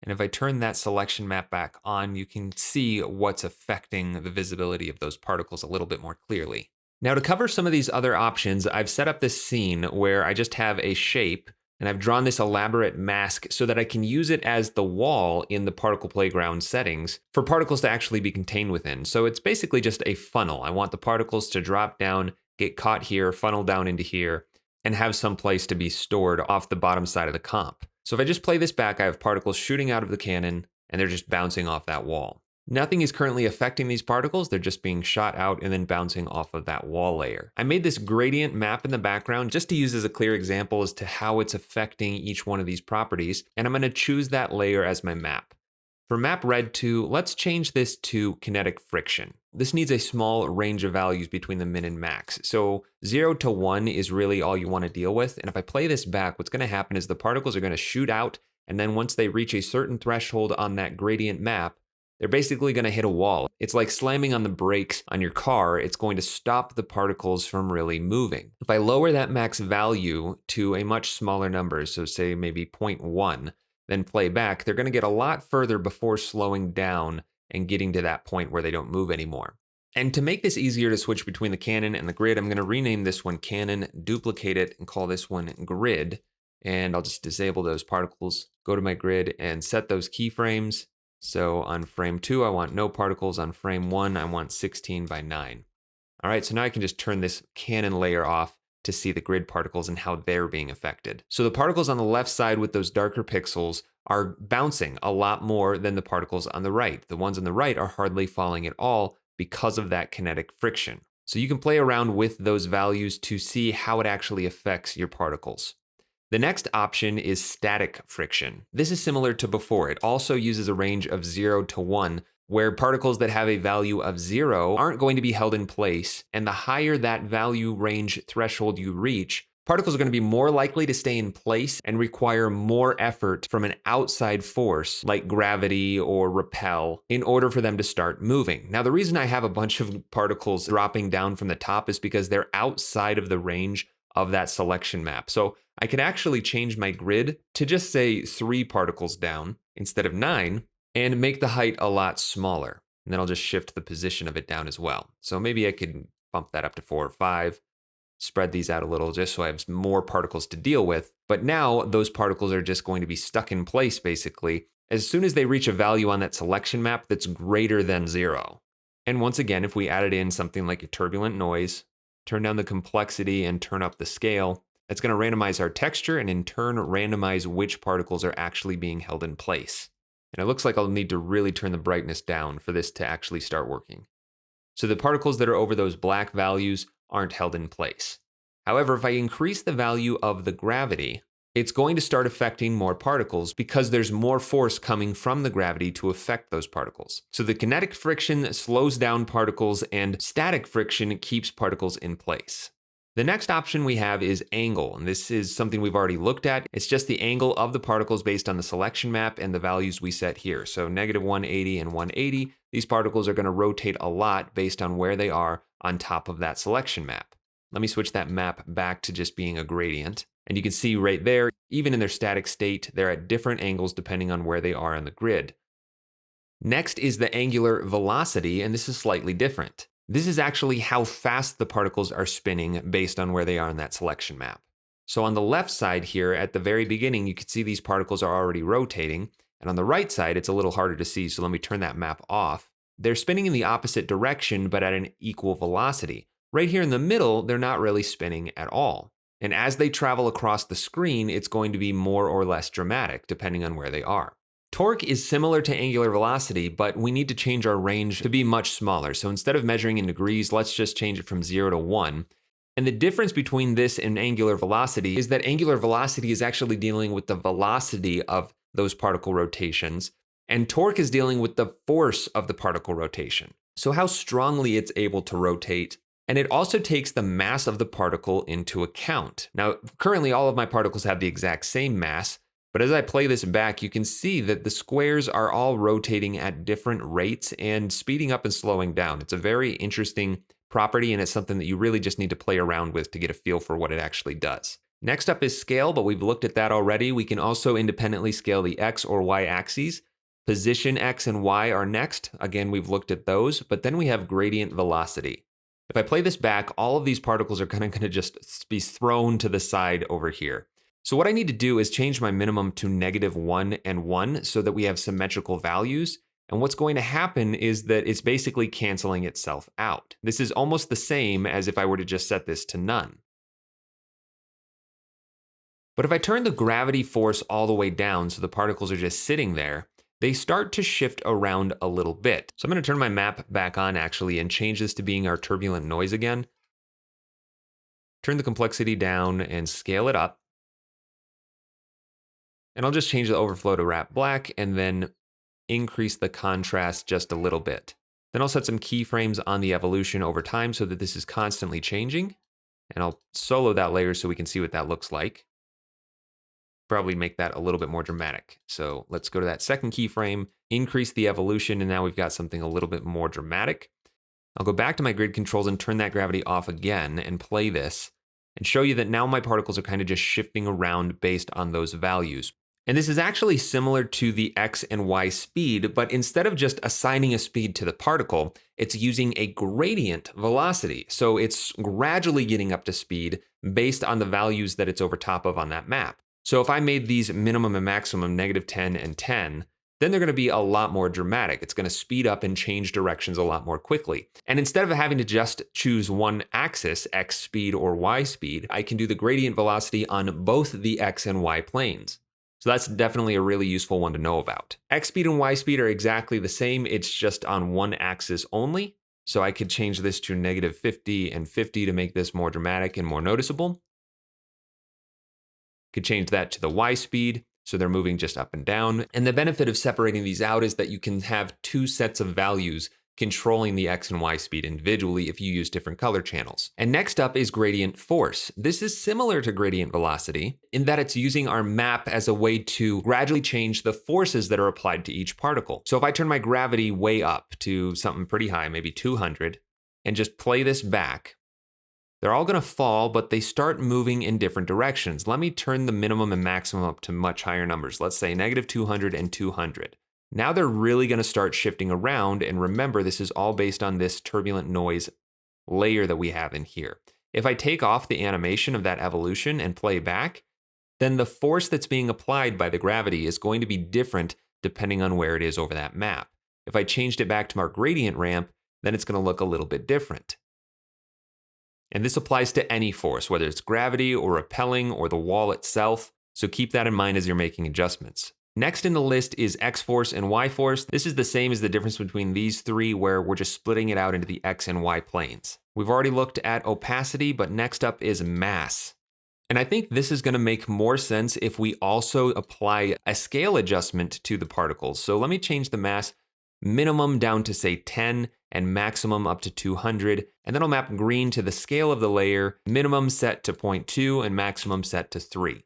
And if I turn that selection map back on, you can see what's affecting the visibility of those particles a little bit more clearly. Now to cover some of these other options, I've set up this scene where I just have a shape and I've drawn this elaborate mask so that I can use it as the wall in the particle playground settings for particles to actually be contained within. So it's basically just a funnel. I want the particles to drop down, get caught here, funnel down into here, and have some place to be stored off the bottom side of the comp. So if I just play this back, I have particles shooting out of the Canon and they're just bouncing off that wall. Nothing is currently affecting these particles. They're just being shot out and then bouncing off of that wall layer. I made this gradient map in the background just to use as a clear example as to how it's affecting each one of these properties. And I'm going to choose that layer as my map. For map red 2, let's change this to kinetic friction. This needs a small range of values between the min and max. So 0 to 1 is really all you want to deal with. And if I play this back, what's going to happen is the particles are going to shoot out. And then once they reach a certain threshold on that gradient map, they're basically going to hit a wall. It's like slamming on the brakes on your car. It's going to stop the particles from really moving. If I lower that max value to a much smaller number, so say maybe 0.1, then play back, they're going to get a lot further before slowing down and getting to that point where they don't move anymore. And to make this easier to switch between the Canon and the grid, I'm going to rename this one Canon, duplicate it, and call this one grid. And I'll just disable those particles, go to my grid and set those keyframes. So on frame 2, I want no particles. On frame 1, I want 16 by 9. All right, so now I can just turn this Canon layer off to see the grid particles and how they're being affected. So the particles on the left side with those darker pixels are bouncing a lot more than the particles on the right. The ones on the right are hardly falling at all because of that kinetic friction. So you can play around with those values to see how it actually affects your particles. The next option is static friction. This is similar to before. It also uses a range of 0 to 1, where particles that have a value of 0 aren't going to be held in place, and the higher that value range threshold you reach, particles are going to be more likely to stay in place and require more effort from an outside force like gravity or repel in order for them to start moving. Now, the reason I have a bunch of particles dropping down from the top is because they're outside of the range of that selection map. So I can actually change my grid to just say 3 particles down instead of 9 and make the height a lot smaller. And then I'll just shift the position of it down as well. So maybe I could bump that up to 4 or 5, spread these out a little just so I have more particles to deal with. But now those particles are just going to be stuck in place basically as soon as they reach a value on that selection map that's greater than 0. And once again, if we added in something like a turbulent noise, turn down the complexity and turn up the scale, that's going to randomize our texture and in turn randomize which particles are actually being held in place. And it looks like I'll need to really turn the brightness down for this to actually start working. So the particles that are over those black values aren't held in place. However, if I increase the value of the gravity, it's going to start affecting more particles because there's more force coming from the gravity to affect those particles. So the kinetic friction slows down particles and static friction keeps particles in place. The next option we have is angle, and this is something we've already looked at. It's just the angle of the particles based on the selection map and the values we set here. So negative 180 and 180, these particles are going to rotate a lot based on where they are on top of that selection map. Let me switch that map back to just being a gradient. And you can see right there, even in their static state, they're at different angles depending on where they are on the grid. Next is the angular velocity, and this is slightly different. This is actually how fast the particles are spinning based on where they are on that selection map. So on the left side here, at the very beginning, you can see these particles are already rotating. And on the right side, it's a little harder to see, so let me turn that map off. They're spinning in the opposite direction, but at an equal velocity. Right here in the middle, they're not really spinning at all. And as they travel across the screen, it's going to be more or less dramatic, depending on where they are. Torque is similar to angular velocity, but we need to change our range to be much smaller. So instead of measuring in degrees, let's just change it from 0 to 1. And the difference between this and angular velocity is that angular velocity is actually dealing with the velocity of those particle rotations, and torque is dealing with the force of the particle rotation. So how strongly it's able to rotate. And it also takes the mass of the particle into account. Now, currently all of my particles have the exact same mass, but as I play this back, you can see that the squares are all rotating at different rates and speeding up and slowing down. It's a very interesting property, and it's something that you really just need to play around with to get a feel for what it actually does. Next up is scale, but we've looked at that already. We can also independently scale the X or Y axes. Position X and Y are next. Again, we've looked at those, but then we have gradient velocity. If I play this back, all of these particles are kind of just be thrown to the side over here. So what I need to do is change my minimum to -1 and 1 so that we have symmetrical values. And what's going to happen is that it's basically canceling itself out. This is almost the same as if I were to just set this to none. But if I turn the gravity force all the way down so the particles are just sitting there, they start to shift around a little bit. So I'm going to turn my map back on actually and change this to being our turbulent noise again. Turn the complexity down and scale it up. And I'll just change the overflow to wrap black and then increase the contrast just a little bit. Then I'll set some keyframes on the evolution over time so that this is constantly changing. And I'll solo that layer so we can see what that looks like. Probably make that a little bit more dramatic. So let's go to that second keyframe, increase the evolution, and now we've got something a little bit more dramatic. I'll go back to my grid controls and turn that gravity off again and play this and show you that now my particles are kind of just shifting around based on those values. And this is actually similar to the X and Y speed, but instead of just assigning a speed to the particle, it's using a gradient velocity. So it's gradually getting up to speed based on the values that it's over top of on that map. So if I made these minimum and maximum -10 and 10, then they're going to be a lot more dramatic. It's going to speed up and change directions a lot more quickly. And instead of having to just choose one axis, X speed or Y speed, I can do the gradient velocity on both the X and Y planes. So that's definitely a really useful one to know about. X speed and Y speed are exactly the same. It's just on one axis only. So I could change this to -50 and 50 to make this more dramatic and more noticeable. Could change that to the Y speed, so they're moving just up and down. And the benefit of separating these out is that you can have two sets of values controlling the X and Y speed individually if you use different color channels. And next up is gradient force. This is similar to gradient velocity in that it's using our map as a way to gradually change the forces that are applied to each particle. So if I turn my gravity way up to something pretty high, maybe 200, and just play this back, they're all going to fall, but they start moving in different directions. Let me turn the minimum and maximum up to much higher numbers. Let's say -200 and 200. Now they're really going to start shifting around, and remember, this is all based on this turbulent noise layer that we have in here. If I take off the animation of that evolution and play back, then the force that's being applied by the gravity is going to be different depending on where it is over that map. If I changed it back to our gradient ramp, then it's going to look a little bit different. And this applies to any force, whether it's gravity or repelling or the wall itself. So keep that in mind as you're making adjustments. Next in the list is X force and Y force. This is the same as the difference between these three, where we're just splitting it out into the X and Y planes. We've already looked at opacity, but next up is mass. And I think this is going to make more sense if we also apply a scale adjustment to the particles. So let me change the mass minimum down to say 10 and maximum up to 200. And then I'll map green to the scale of the layer, minimum set to 0.2 and maximum set to 3.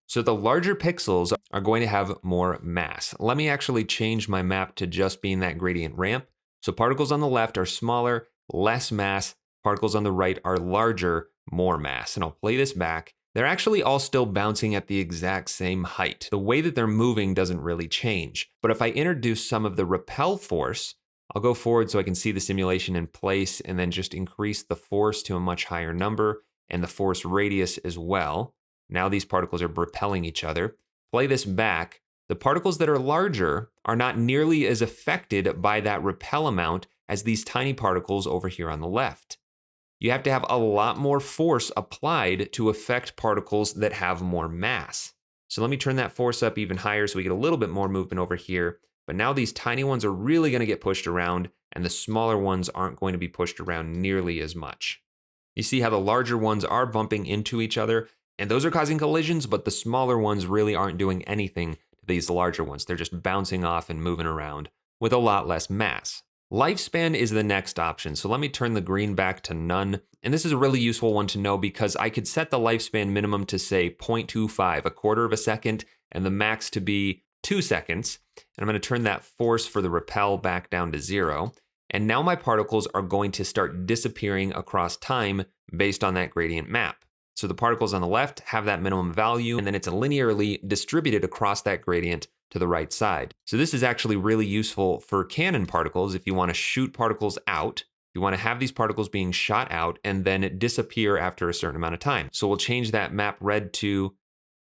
So the larger pixels are going to have more mass. Let me actually change my map to just being that gradient ramp. So particles on the left are smaller, less mass. Particles on the right are larger, more mass. And I'll play this back. They're actually all still bouncing at the exact same height. The way that they're moving doesn't really change. But if I introduce some of the repel force, I'll go forward so I can see the simulation in place and then just increase the force to a much higher number and the force radius as well. Now these particles are repelling each other. Play this back. The particles that are larger are not nearly as affected by that repel amount as these tiny particles over here on the left. You have to have a lot more force applied to affect particles that have more mass. So let me turn that force up even higher so we get a little bit more movement over here. But now these tiny ones are really going to get pushed around, and the smaller ones aren't going to be pushed around nearly as much. You see how the larger ones are bumping into each other, and those are causing collisions, but the smaller ones really aren't doing anything to these larger ones. They're just bouncing off and moving around with a lot less mass. Lifespan is the next option, so let me turn the green back to none. And this is a really useful one to know because I could set the lifespan minimum to say 0.25, a quarter of a second, and the max to be 2 seconds. And I'm going to turn that force for the repel back down to 0. And now my particles are going to start disappearing across time based on that gradient map. So the particles on the left have that minimum value, and then it's linearly distributed across that gradient to the right side. So this is actually really useful for Canon particles if you want to shoot particles out. You want to have these particles being shot out and then disappear after a certain amount of time. So we'll change that map red to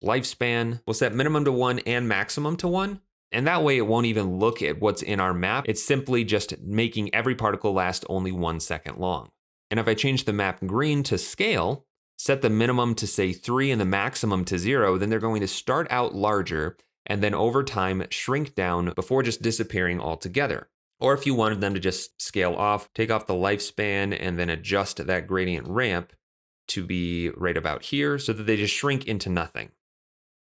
lifespan. We'll set minimum to 1 and maximum to 1. And that way it won't even look at what's in our map. It's simply just making every particle last only 1 second long. And if I change the map green to scale, set the minimum to say 3 and the maximum to 0, then they're going to start out larger and then over time shrink down before just disappearing altogether. Or if you wanted them to just scale off, take off the lifespan and then adjust that gradient ramp to be right about here so that they just shrink into nothing.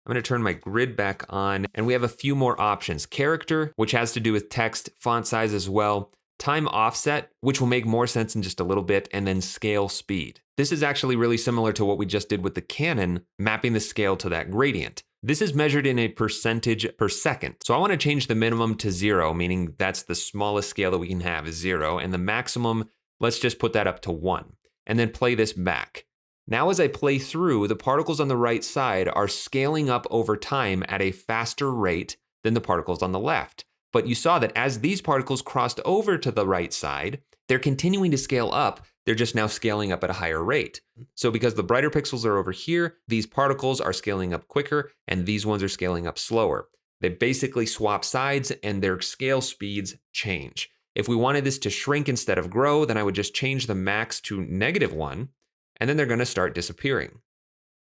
I'm gonna turn my grid back on, and we have a few more options. Character, which has to do with text, font size as well. Time offset, which will make more sense in just a little bit, and then scale speed. This is actually really similar to what we just did with the Canon, mapping the scale to that gradient. This is measured in a percentage per second. So I want to change the minimum to 0, meaning that's the smallest scale that we can have is 0, and the maximum, let's just put that up to 1, and then play this back. Now as I play through, the particles on the right side are scaling up over time at a faster rate than the particles on the left. But you saw that as these particles crossed over to the right side, they're continuing to scale up. They're just now scaling up at a higher rate. So because the brighter pixels are over here, these particles are scaling up quicker, and these ones are scaling up slower. They basically swap sides, and their scale speeds change. If we wanted this to shrink instead of grow, then I would just change the max to -1, and then they're going to start disappearing.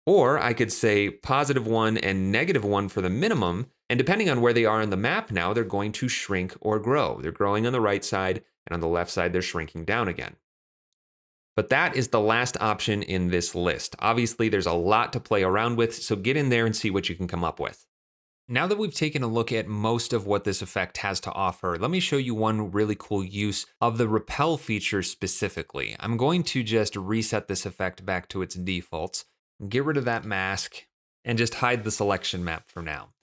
Or I could say +1 and -1 for the minimum, and depending on where they are on the map now, they're going to shrink or grow. They're growing on the right side, and on the left side, they're shrinking down again. But that is the last option in this list. Obviously, there's a lot to play around with, so get in there and see what you can come up with. Now that we've taken a look at most of what this effect has to offer, let me show you one really cool use of the Repel feature specifically. I'm going to just reset this effect back to its defaults, get rid of that mask, and just hide the selection map for now.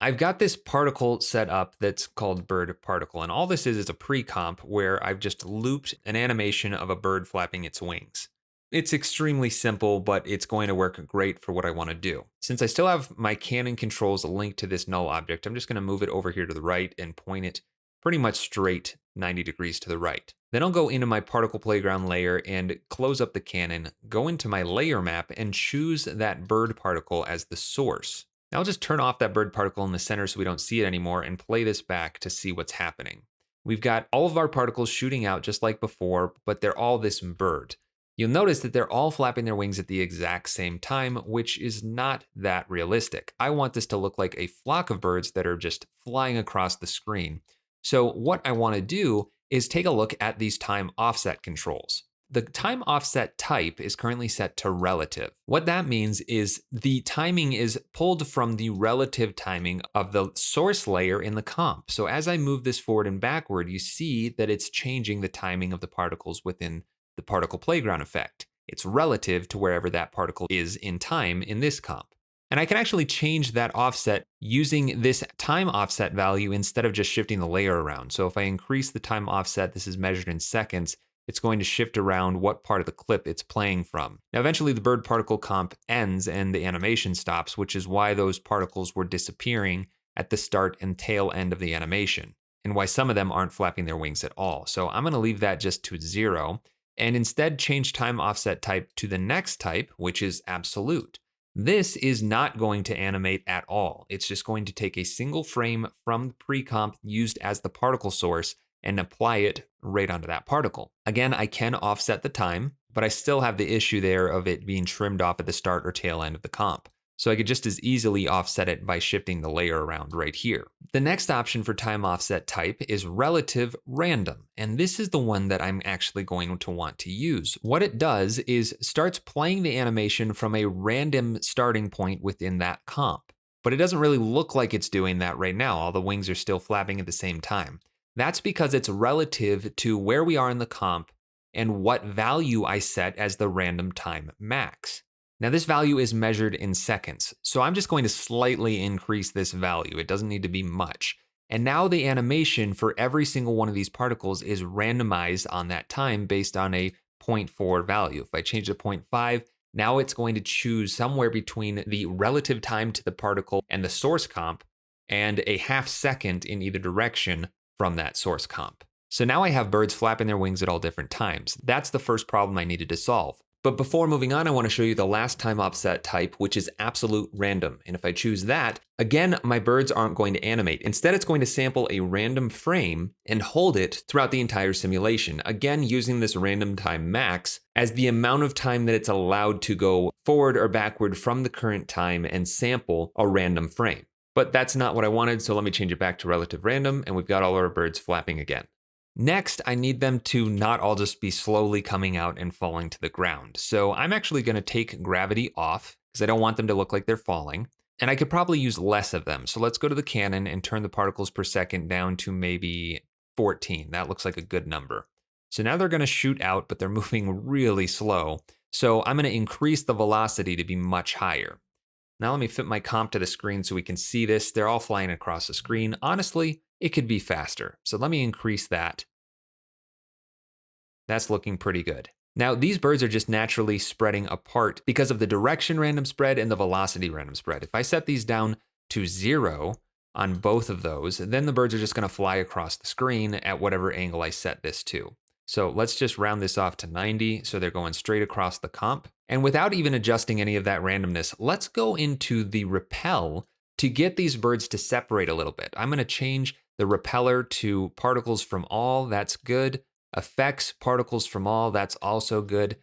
I've got this particle set up that's called bird particle, and all this is a pre-comp where I've just looped an animation of a bird flapping its wings. It's extremely simple, but it's going to work great for what I want to do. Since I still have my Canon controls linked to this null object, I'm just going to move it over here to the right and point it pretty much straight 90 degrees to the right. Then I'll go into my particle playground layer and close up the Canon, go into my layer map and choose that bird particle as the source. Now I'll just turn off that bird particle in the center so we don't see it anymore and play this back to see what's happening. We've got all of our particles shooting out just like before, but they're all this bird. You'll notice that they're all flapping their wings at the exact same time, which is not that realistic. I want this to look like a flock of birds that are just flying across the screen. So what I want to do is take a look at these time offset controls. The time offset type is currently set to relative. What that means is the timing is pulled from the relative timing of the source layer in the comp. So as I move this forward and backward, you see that it's changing the timing of the particles within the particle playground effect. It's relative to wherever that particle is in time in this comp. And I can actually change that offset using this time offset value instead of just shifting the layer around. So if I increase the time offset, this is measured in seconds, it's going to shift around what part of the clip it's playing from. Now, eventually the bird particle comp ends and the animation stops, which is why those particles were disappearing at the start and tail end of the animation, and why some of them aren't flapping their wings at all. So I'm going to leave that just to 0. And instead change time offset type to the next type, which is absolute. This is not going to animate at all. It's just going to take a single frame from the pre-comp used as the particle source and apply it right onto that particle. Again, I can offset the time, but I still have the issue there of it being trimmed off at the start or tail end of the comp. So I could just as easily offset it by shifting the layer around right here. The next option for time offset type is relative random, and this is the one that I'm actually going to want to use. What it does is starts playing the animation from a random starting point within that comp, but it doesn't really look like it's doing that right now. All the wings are still flapping at the same time. That's because it's relative to where we are in the comp and what value I set as the random time max. Now this value is measured in seconds, so I'm just going to slightly increase this value. It doesn't need to be much. And now the animation for every single one of these particles is randomized on that time based on a 0.4 value. If I change to 0.5, now it's going to choose somewhere between the relative time to the particle and the source comp and a half second in either direction from that source comp. So now I have birds flapping their wings at all different times. That's the first problem I needed to solve. But before moving on, I want to show you the last time offset type, which is absolute random. And if I choose that, again, my birds aren't going to animate. Instead, it's going to sample a random frame and hold it throughout the entire simulation. Again, using this random time max as the amount of time that it's allowed to go forward or backward from the current time and sample a random frame. But that's not what I wanted, so let me change it back to relative random, and we've got all our birds flapping again. Next, I need them to not all just be slowly coming out and falling to the ground. So I'm actually going to take gravity off because I don't want them to look like they're falling. And I could probably use less of them. So let's go to the Canon and turn the particles per second down to maybe 14. That looks like a good number. So now they're going to shoot out, but they're moving really slow. So I'm going to increase the velocity to be much higher. Now let me fit my comp to the screen so we can see this. They're all flying across the screen. Honestly, it could be faster. So let me increase that. That's looking pretty good. Now, these birds are just naturally spreading apart because of the direction random spread and the velocity random spread. If I set these down to 0 on both of those, then the birds are just going to fly across the screen at whatever angle I set this to. So let's just round this off to 90 so they're going straight across the comp. And without even adjusting any of that randomness, let's go into the Repel to get these birds to separate a little bit. I'm going to change the repeller to particles from all. That's good. Effects, particles from all, that's also good.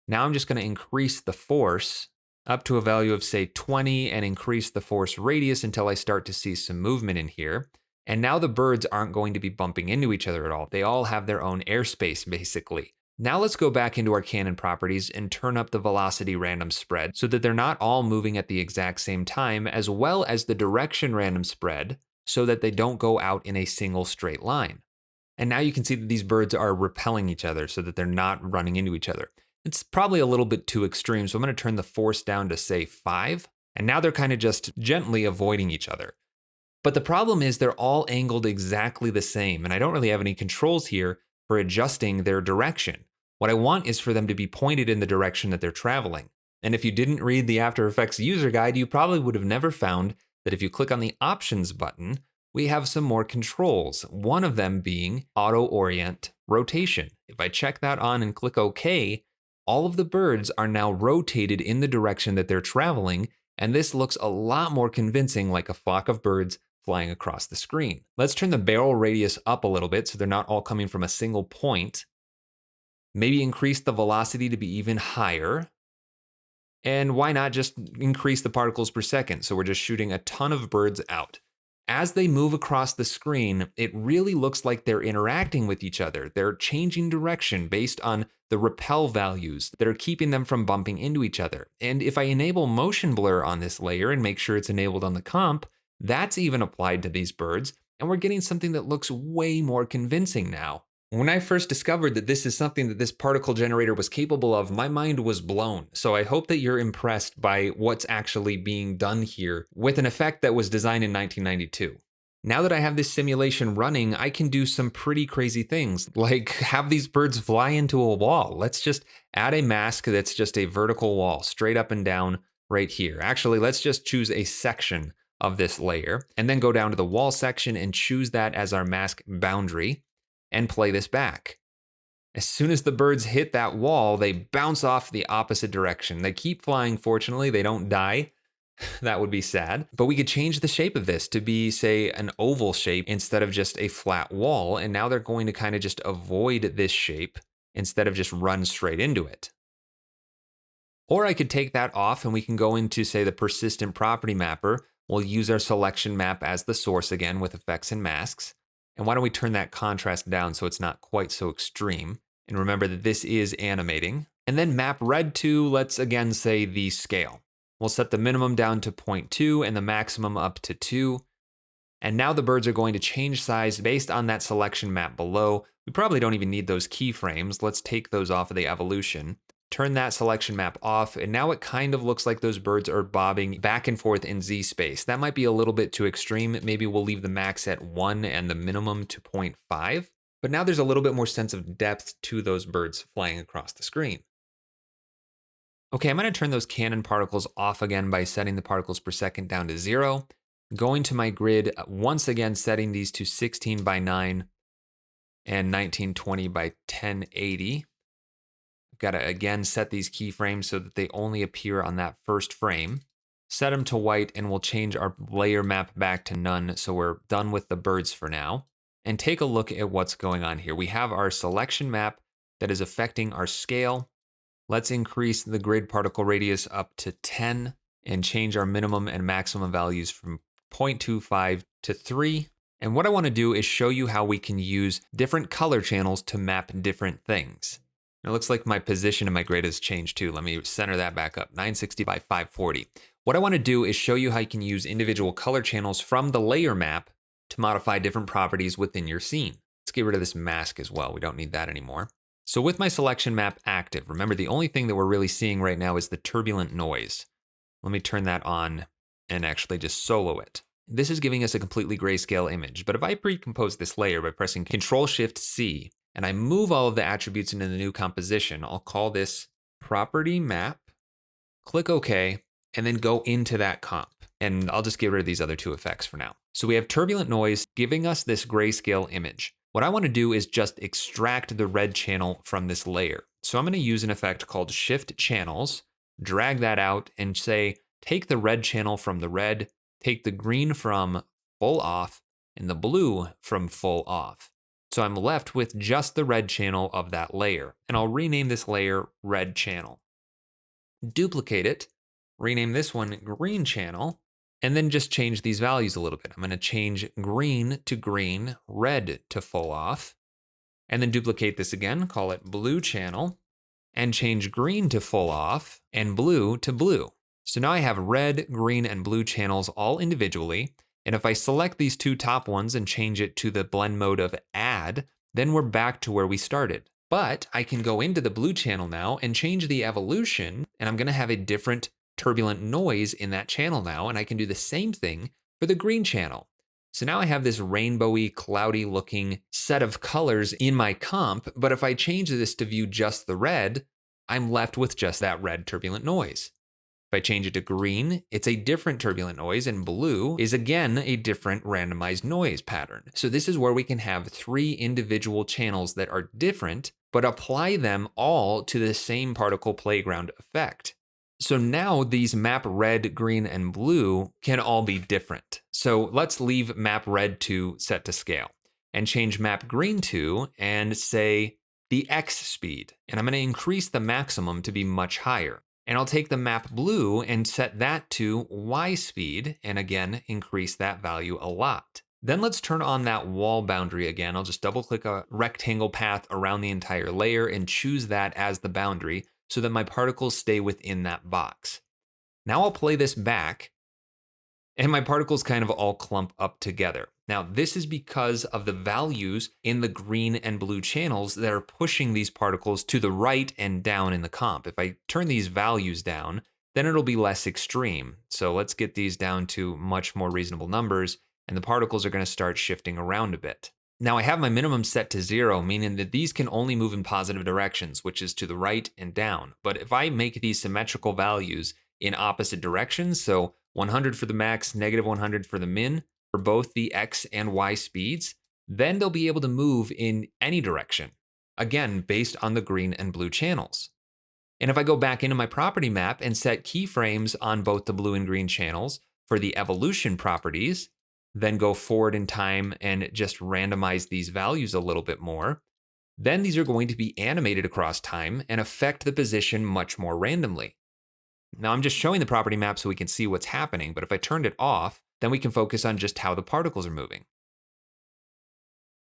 Now I'm just going to increase the force up to a value of say 20 and increase the force radius until I start to see some movement in here. And now the birds aren't going to be bumping into each other at all. They all have their own airspace basically. Now let's go back into our Canon properties and turn up the velocity random spread so that they're not all moving at the exact same time, as well as the direction random spread so that they don't go out in a single straight line. And now you can see that these birds are repelling each other so that they're not running into each other. It's probably a little bit too extreme, so I'm going to turn the force down to say 5. And now they're kind of just gently avoiding each other. But the problem is they're all angled exactly the same, and I don't really have any controls here for adjusting their direction. What I want is for them to be pointed in the direction that they're traveling. And if you didn't read the After Effects user guide, you probably would have never found that if you click on the Options button, we have some more controls, one of them being auto orient rotation. If I check that on and click OK, all of the birds are now rotated in the direction that they're traveling, and this looks a lot more convincing like a flock of birds flying across the screen. Let's turn the barrel radius up a little bit so they're not all coming from a single point. Maybe increase the velocity to be even higher. And why not just increase the particles per second so we're just shooting a ton of birds out. As they move across the screen, it really looks like they're interacting with each other. They're changing direction based on the repel values that are keeping them from bumping into each other. And if I enable motion blur on this layer and make sure it's enabled on the comp, that's even applied to these birds, and we're getting something that looks way more convincing now. When I first discovered that this is something that this particle generator was capable of, my mind was blown. So I hope that you're impressed by what's actually being done here with an effect that was designed in 1992. Now that I have this simulation running, I can do some pretty crazy things, like have these birds fly into a wall. Let's just add a mask that's just a vertical wall, straight up and down right here. Actually, let's just choose a section of this layer and then go down to the wall section and choose that as our mask boundary. And play this back. As soon as the birds hit that wall, they bounce off the opposite direction. They keep flying, fortunately, they don't die. That would be sad. But we could change the shape of this to be, say, an oval shape instead of just a flat wall. And now they're going to kind of just avoid this shape instead of just run straight into it. Or I could take that off and we can go into, say, the persistent property mapper. We'll use our selection map as the source again with effects and masks. And why don't we turn that contrast down so it's not quite so extreme? And remember that this is animating. And then map red to, let's again say the scale. We'll set the minimum down to 0.2 and the maximum up to 2. And now the birds are going to change size based on that selection map below. We probably don't even need those keyframes. Let's take those off of the evolution. Turn that selection map off, and now it kind of looks like those birds are bobbing back and forth in Z space. That might be a little bit too extreme. Maybe we'll leave the max at 1 and the minimum to 0.5. But now there's a little bit more sense of depth to those birds flying across the screen. Okay, I'm going to turn those Canon particles off again by setting the particles per second down to 0. Going to my grid, once again setting these to 16 by 9 and 1920 by 1080. Got to again set these keyframes so that they only appear on that first frame. Set them to white and we'll change our layer map back to none so we're done with the birds for now. And take a look at what's going on here. We have our selection map that is affecting our scale. Let's increase the grid particle radius up to 10 and change our minimum and maximum values from 0.25 to 3. And what I want to do is show you how we can use different color channels to map different things. It looks like my position in my grid has changed too. Let me center that back up, 960 by 540. What I want to do is show you how you can use individual color channels from the layer map to modify different properties within your scene. Let's get rid of this mask as well. We don't need that anymore. So with my selection map active, remember the only thing that we're really seeing right now is the turbulent noise. Let me turn that on and actually just solo it. This is giving us a completely grayscale image, but if I pre-compose this layer by pressing Ctrl-Shift-C and I move all of the attributes into the new composition, I'll call this property map, click OK, and then go into that comp. And I'll just get rid of these other two effects for now. So we have turbulent noise giving us this grayscale image. What I want to do is just extract the red channel from this layer. So I'm going to use an effect called Shift Channels, drag that out and say, take the red channel from the red, take the green from full off, and the blue from full off. So I'm left with just the red channel of that layer. And I'll rename this layer Red Channel. Duplicate it, rename this one Green Channel, and then just change these values a little bit. I'm going to change green to green, red to full off, and then duplicate this again, call it Blue Channel, and change green to full off and blue to blue. So now I have red, green, and blue channels all individually. And if I select these two top ones and change it to the blend mode of add, then we're back to where we started. But I can go into the blue channel now and change the evolution, and I'm going to have a different turbulent noise in that channel now, and I can do the same thing for the green channel. So now I have this rainbowy, cloudy looking set of colors in my comp, but if I change this to view just the red, I'm left with just that red turbulent noise. If I change it to green, it's a different turbulent noise, and blue is again a different randomized noise pattern. So this is where we can have three individual channels that are different, but apply them all to the same particle playground effect. So now these map red, green, and blue can all be different. So let's leave map red to set to scale and change map green to and say the X speed. And I'm going to increase the maximum to be much higher. And I'll take the map blue and set that to Y speed and again increase that value a lot. Then let's turn on that wall boundary again. I'll just double click a rectangle path around the entire layer and choose that as the boundary so that my particles stay within that box. Now I'll play this back and my particles kind of all clump up together. Now this is because of the values in the green and blue channels that are pushing these particles to the right and down in the comp. If I turn these values down, then it'll be less extreme. So let's get these down to much more reasonable numbers, and the particles are going to start shifting around a bit. Now I have my minimum set to 0, meaning that these can only move in positive directions, which is to the right and down. But if I make these symmetrical values in opposite directions, so 100 for the max, negative 100 for the min, for both the X and Y speeds, then they'll be able to move in any direction, again, based on the green and blue channels. And if I go back into my property map and set keyframes on both the blue and green channels for the evolution properties, then go forward in time and just randomize these values a little bit more, then these are going to be animated across time and affect the position much more randomly. Now I'm just showing the property map so we can see what's happening, but if I turned it off, then we can focus on just how the particles are moving.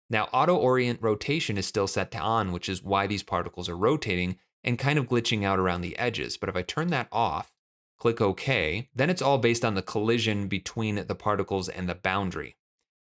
Now auto orient rotation is still set to on, which is why these particles are rotating and kind of glitching out around the edges. But if I turn that off, click OK, then it's all based on the collision between the particles and the boundary.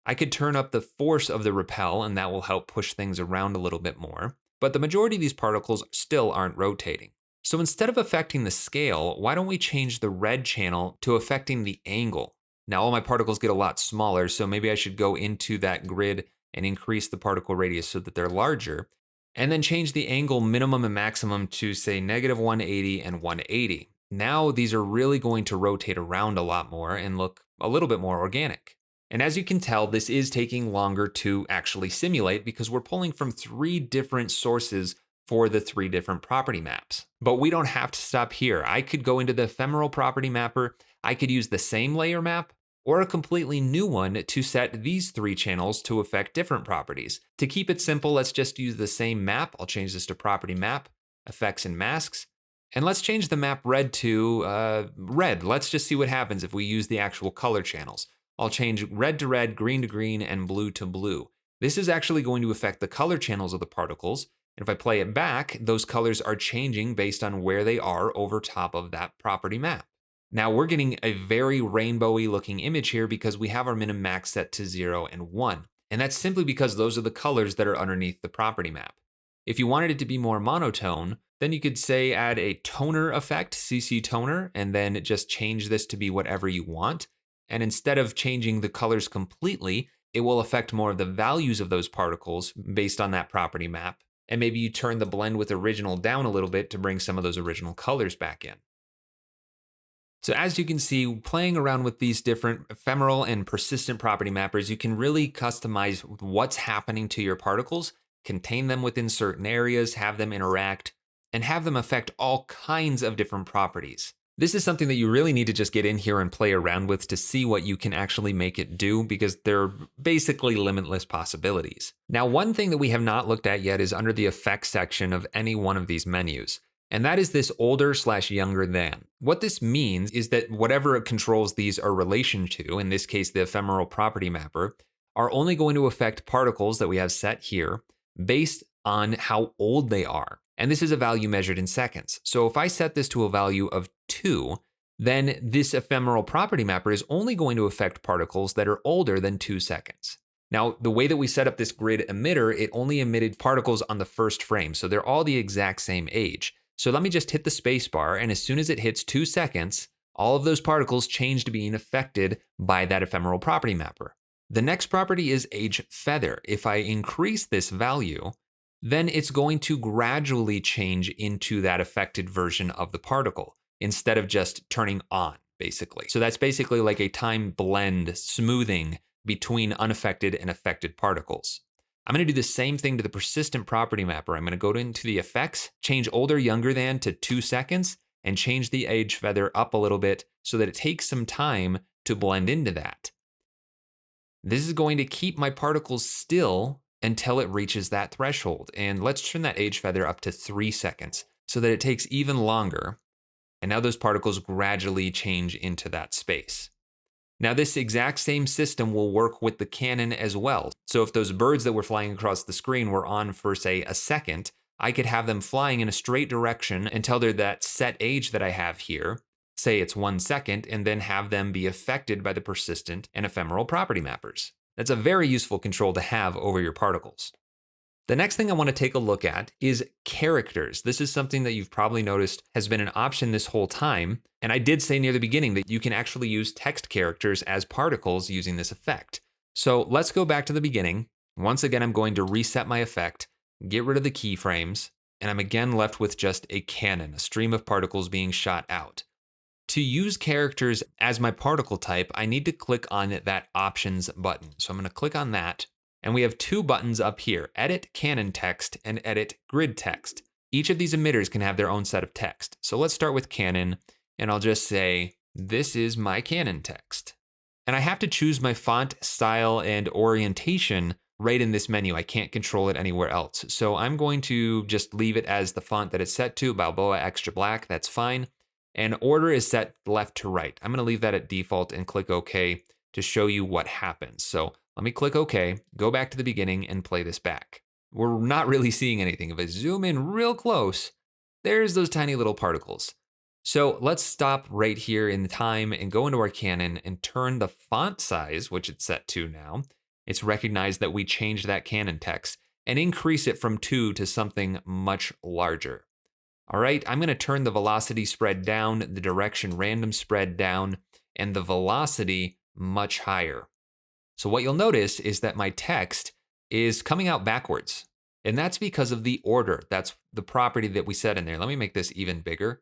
I could turn up the force of the repel and that will help push things around a little bit more, but the majority of these particles still aren't rotating. So instead of affecting the scale, why don't we change the red channel to affecting the angle? Now all my particles get a lot smaller, so maybe I should go into that grid and increase the particle radius so that they're larger, and then change the angle minimum and maximum to say negative 180 and 180. Now these are really going to rotate around a lot more and look a little bit more organic. And as you can tell, this is taking longer to actually simulate because we're pulling from 3 different sources for the 3 different property maps. But we don't have to stop here. I could go into the ephemeral property mapper, I could use the same layer map, or a completely new one to set these 3 channels to affect different properties. To keep it simple, let's just use the same map. I'll change this to property map, effects and masks, and let's change the map red to red. Let's just see what happens if we use the actual color channels. I'll change red to red, green to green, and blue to blue. This is actually going to affect the color channels of the particles. And if I play it back, those colors are changing based on where they are over top of that property map. Now we're getting a very rainbowy looking image here because we have our min and max set to 0 and 1. And that's simply because those are the colors that are underneath the property map. If you wanted it to be more monotone, then you could say add a toner effect, CC toner, and then just change this to be whatever you want. And instead of changing the colors completely, it will affect more of the values of those particles based on that property map. And maybe you turn the blend with original down a little bit to bring some of those original colors back in. So as you can see, playing around with these different ephemeral and persistent property mappers, you can really customize what's happening to your particles, contain them within certain areas, have them interact, and have them affect all kinds of different properties. This is something that you really need to just get in here and play around with to see what you can actually make it do, because they're basically limitless possibilities. Now, one thing that we have not looked at yet is under the effects section of any one of these menus. And that is this older/younger than. What this means is that whatever controls these are relation to, in this case, the ephemeral property mapper, are only going to affect particles that we have set here based on how old they are. And this is a value measured in seconds. So if I set this to a value of 2, then this ephemeral property mapper is only going to affect particles that are older than 2 seconds. Now, the way that we set up this grid emitter, it only emitted particles on the first frame. So they're all the exact same age. So let me just hit the space bar, and as soon as it hits 2 seconds, all of those particles change to being affected by that ephemeral property mapper. The next property is age feather. If I increase this value, then it's going to gradually change into that affected version of the particle instead of just turning on, basically. So that's basically like a time blend smoothing between unaffected and affected particles. I'm going to do the same thing to the persistent property mapper. I'm going to go into the effects, change older younger than to 2 seconds, and change the age feather up a little bit so that it takes some time to blend into that. This is going to keep my particles still until it reaches that threshold. And let's turn that age feather up to 3 seconds so that it takes even longer. And now those particles gradually change into that space. Now, this exact same system will work with the Canon as well. So if those birds that were flying across the screen were on for, say, a second, I could have them flying in a straight direction until they're that set age that I have here, say it's 1 second, and then have them be affected by the persistent and ephemeral property mappers. That's a very useful control to have over your particles. The next thing I want to take a look at is characters. This is something that you've probably noticed has been an option this whole time. And I did say near the beginning that you can actually use text characters as particles using this effect. So let's go back to the beginning. Once again, I'm going to reset my effect, get rid of the keyframes, and I'm again left with just a cannon, a stream of particles being shot out. To use characters as my particle type, I need to click on that options button. So I'm going to click on that. And we have 2 buttons up here, Edit Canon Text and Edit Grid Text. Each of these emitters can have their own set of text. So let's start with Canon, and I'll just say, this is my Canon text. And I have to choose my font, style, and orientation right in this menu. I can't control it anywhere else. So I'm going to just leave it as the font that it's set to, Balboa Extra Black, that's fine. And order is set left to right. I'm going to leave that at default and click OK to show you what happens. So let me click OK, go back to the beginning, and play this back. We're not really seeing anything. If I zoom in real close, there's those tiny little particles. So let's stop right here in time and go into our Canon and turn the font size, which it's set to now. It's recognized that we changed that Canon text, and increase it from 2 to something much larger. All right, I'm going to turn the velocity spread down, the direction random spread down, and the velocity much higher. So what you'll notice is that my text is coming out backwards. And that's because of the order. That's the property that we set in there. Let me make this even bigger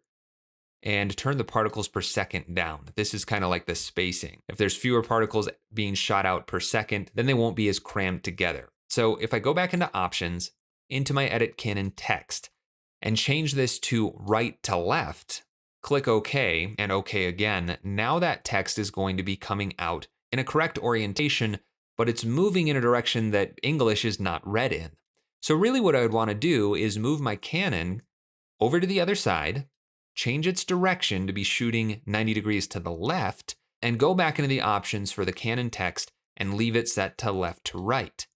and turn the particles per second down. This is kind of like the spacing. If there's fewer particles being shot out per second, then they won't be as crammed together. So if I go back into options, into my Edit Canon Text, and change this to right to left, click OK and OK again, now that text is going to be coming out in a correct orientation, but it's moving in a direction that English is not read in. So really what I would want to do is move my Canon over to the other side, change its direction to be shooting 90 degrees to the left, and go back into the options for the Canon text and leave it set to left to right.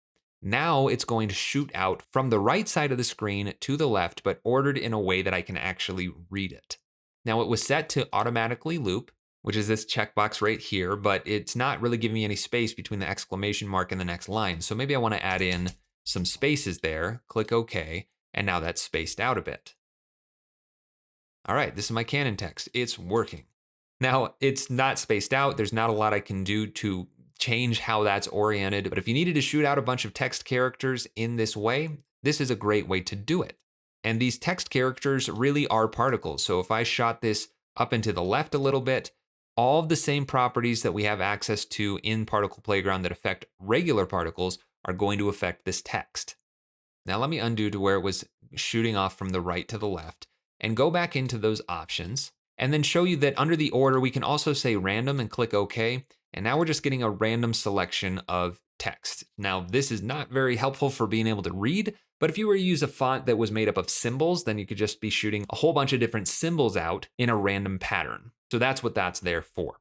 Now it's going to shoot out from the right side of the screen to the left, but ordered in a way that I can actually read it. Now it was set to automatically loop, which is this checkbox right here, but it's not really giving me any space between the exclamation mark and the next line. So maybe I want to add in some spaces there, click OK, and now that's spaced out a bit. All right, this is my Canon text. It's working. Now, it's not spaced out. There's not a lot I can do to change how that's oriented, but if you needed to shoot out a bunch of text characters in this way, this is a great way to do it. And these text characters really are particles. So if I shot this up and to the left a little bit, all of the same properties that we have access to in Particle Playground that affect regular particles are going to affect this text. Now let me undo to where it was shooting off from the right to the left and go back into those options and then show you that under the order, we can also say random and click OK. And now we're just getting a random selection of text. Now this is not very helpful for being able to read, but if you were to use a font that was made up of symbols, then you could just be shooting a whole bunch of different symbols out in a random pattern. So that's what that's there for.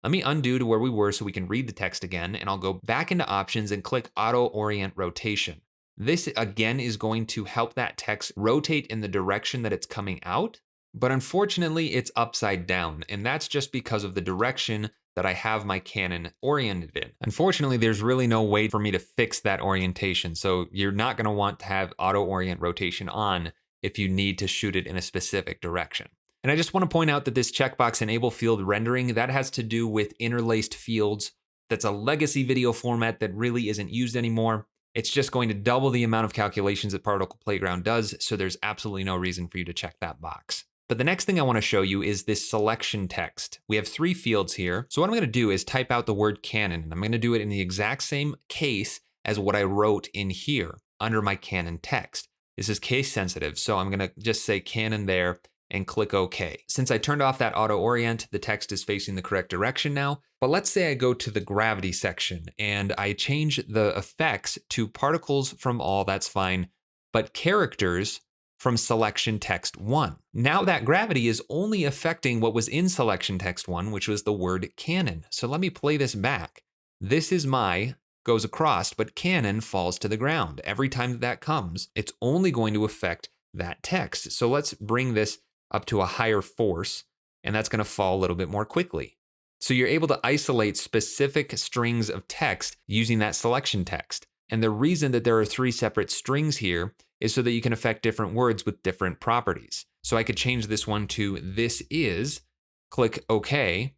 Let me undo to where we were so we can read the text again, and I'll go back into options and click Auto Orient Rotation. This again is going to help that text rotate in the direction that it's coming out, but unfortunately it's upside down, and that's just because of the direction that I have my Canon oriented in. Unfortunately, there's really no way for me to fix that orientation, so you're not going to want to have Auto Orient Rotation on if you need to shoot it in a specific direction. And I just want to point out that this checkbox Enable Field Rendering, that has to do with interlaced fields. That's a legacy video format that really isn't used anymore. It's just going to double the amount of calculations that Particle Playground does, so there's absolutely no reason for you to check that box. But the next thing I want to show you is this selection text. We have 3 fields here. So what I'm going to do is type out the word Canon, and I'm going to do it in the exact same case as what I wrote in here under my Canon text. This is case sensitive, so I'm going to just say Canon there and click OK. Since I turned off that auto orient, the text is facing the correct direction now. But let's say I go to the gravity section and I change the effects to particles from all, that's fine, but characters from selection text 1. Now that gravity is only affecting what was in selection text 1, which was the word Canon. So let me play this back. This is my goes across, but Canon falls to the ground. Every time that comes, it's only going to affect that text. So let's bring this up to a higher force, and that's going to fall a little bit more quickly. So you're able to isolate specific strings of text using that selection text. And the reason that there are 3 separate strings here is so that you can affect different words with different properties. So I could change this one to this is, click OK,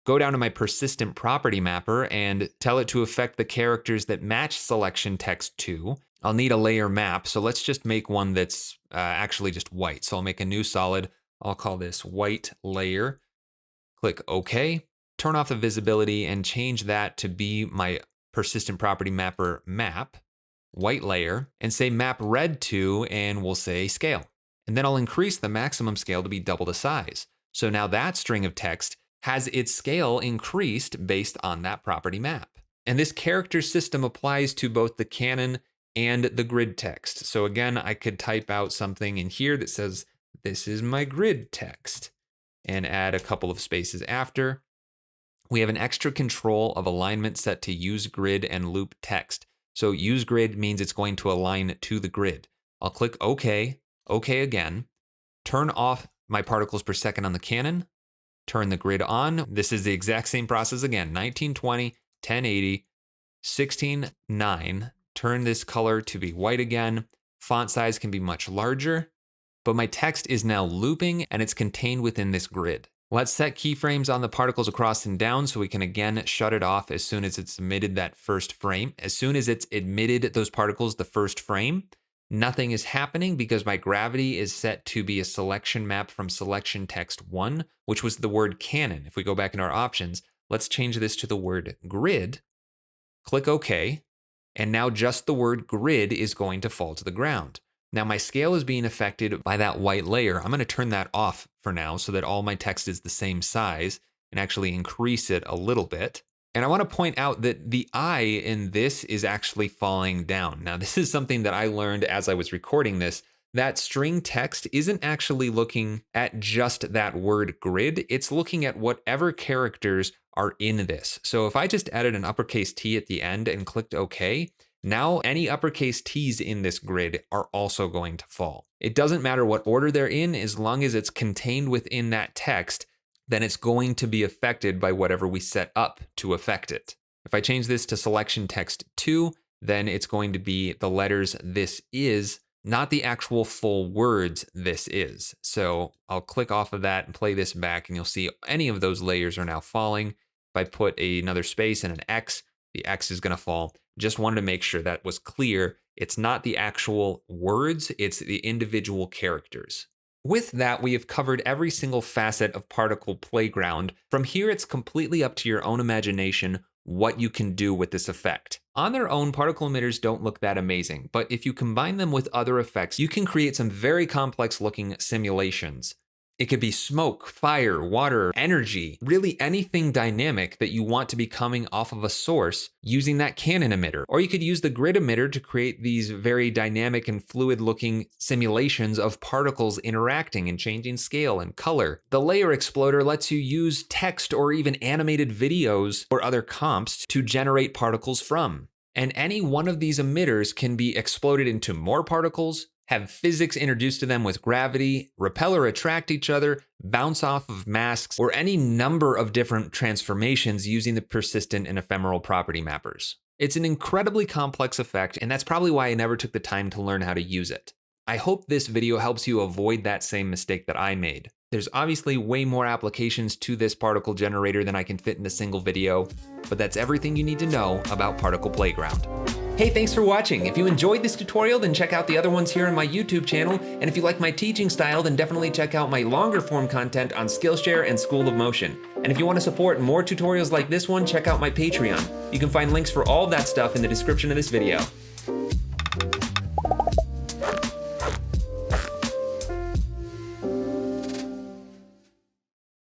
go down to my persistent property mapper and tell it to affect the characters that match selection text 2. I'll need a layer map, so let's just make one that's actually just white. So I'll make a new solid. I'll call this white layer. Click OK, turn off the visibility and change that to be my persistent property mapper map, white layer, and say map red to, and we'll say scale. And then I'll increase the maximum scale to be double the size. So now that string of text has its scale increased based on that property map. And this character system applies to both the Canon and the grid text. So again, I could type out something in here that says, this is my grid text, and add a couple of spaces after. We have an extra control of alignment set to use grid and loop text. So use grid means it's going to align to the grid. I'll click OK, OK again, turn off my particles per second on the Canon, turn the grid on. This is the exact same process again, 1920, 1080, 16:9. Turn this color to be white again. Font size can be much larger, but my text is now looping and it's contained within this grid. Let's set keyframes on the particles across and down so we can again shut it off as soon as it's emitted that first frame. As soon as it's emitted those particles the first frame, nothing is happening because my gravity is set to be a selection map from selection text 1, which was the word Canon. If we go back in our options, let's change this to the word grid, click OK, and now just the word grid is going to fall to the ground. Now my scale is being affected by that white layer. I'm going to turn that off for now so that all my text is the same size and actually increase it a little bit. And I want to point out that the I in this is actually falling down. Now this is something that I learned as I was recording this. That string text isn't actually looking at just that word grid. It's looking at whatever characters are in this. So if I just added an uppercase T at the end and clicked OK, now any uppercase T's in this grid are also going to fall. It doesn't matter what order they're in, as long as it's contained within that text, then it's going to be affected by whatever we set up to affect it. If I change this to selection text 2, then it's going to be the letters "this is," not the actual full words "this is." So I'll click off of that and play this back, and you'll see any of those layers are now falling. If I put another space and an X, the X is going to fall. Just wanted to make sure that was clear. It's not the actual words, it's the individual characters. With that, we have covered every single facet of Particle Playground. From here, it's completely up to your own imagination what you can do with this effect. On their own, particle emitters don't look that amazing, but if you combine them with other effects, you can create some very complex looking simulations. It could be smoke, fire, water, energy, really anything dynamic that you want to be coming off of a source using that Canon emitter. Or you could use the grid emitter to create these very dynamic and fluid looking simulations of particles interacting and changing scale and color. The layer exploder lets you use text or even animated videos or other comps to generate particles from. And any one of these emitters can be exploded into more particles, have physics introduced to them with gravity, repel or attract each other, bounce off of masks, or any number of different transformations using the persistent and ephemeral property mappers. It's an incredibly complex effect, and that's probably why I never took the time to learn how to use it. I hope this video helps you avoid that same mistake that I made. There's obviously way more applications to this particle generator than I can fit in a single video, but that's everything you need to know about Particle Playground. Hey, thanks for watching. If you enjoyed this tutorial, then check out the other ones here on my YouTube channel. And if you like my teaching style, then definitely check out my longer form content on Skillshare and School of Motion. And if you want to support more tutorials like this one, check out my Patreon. You can find links for all of that stuff in the description of this video.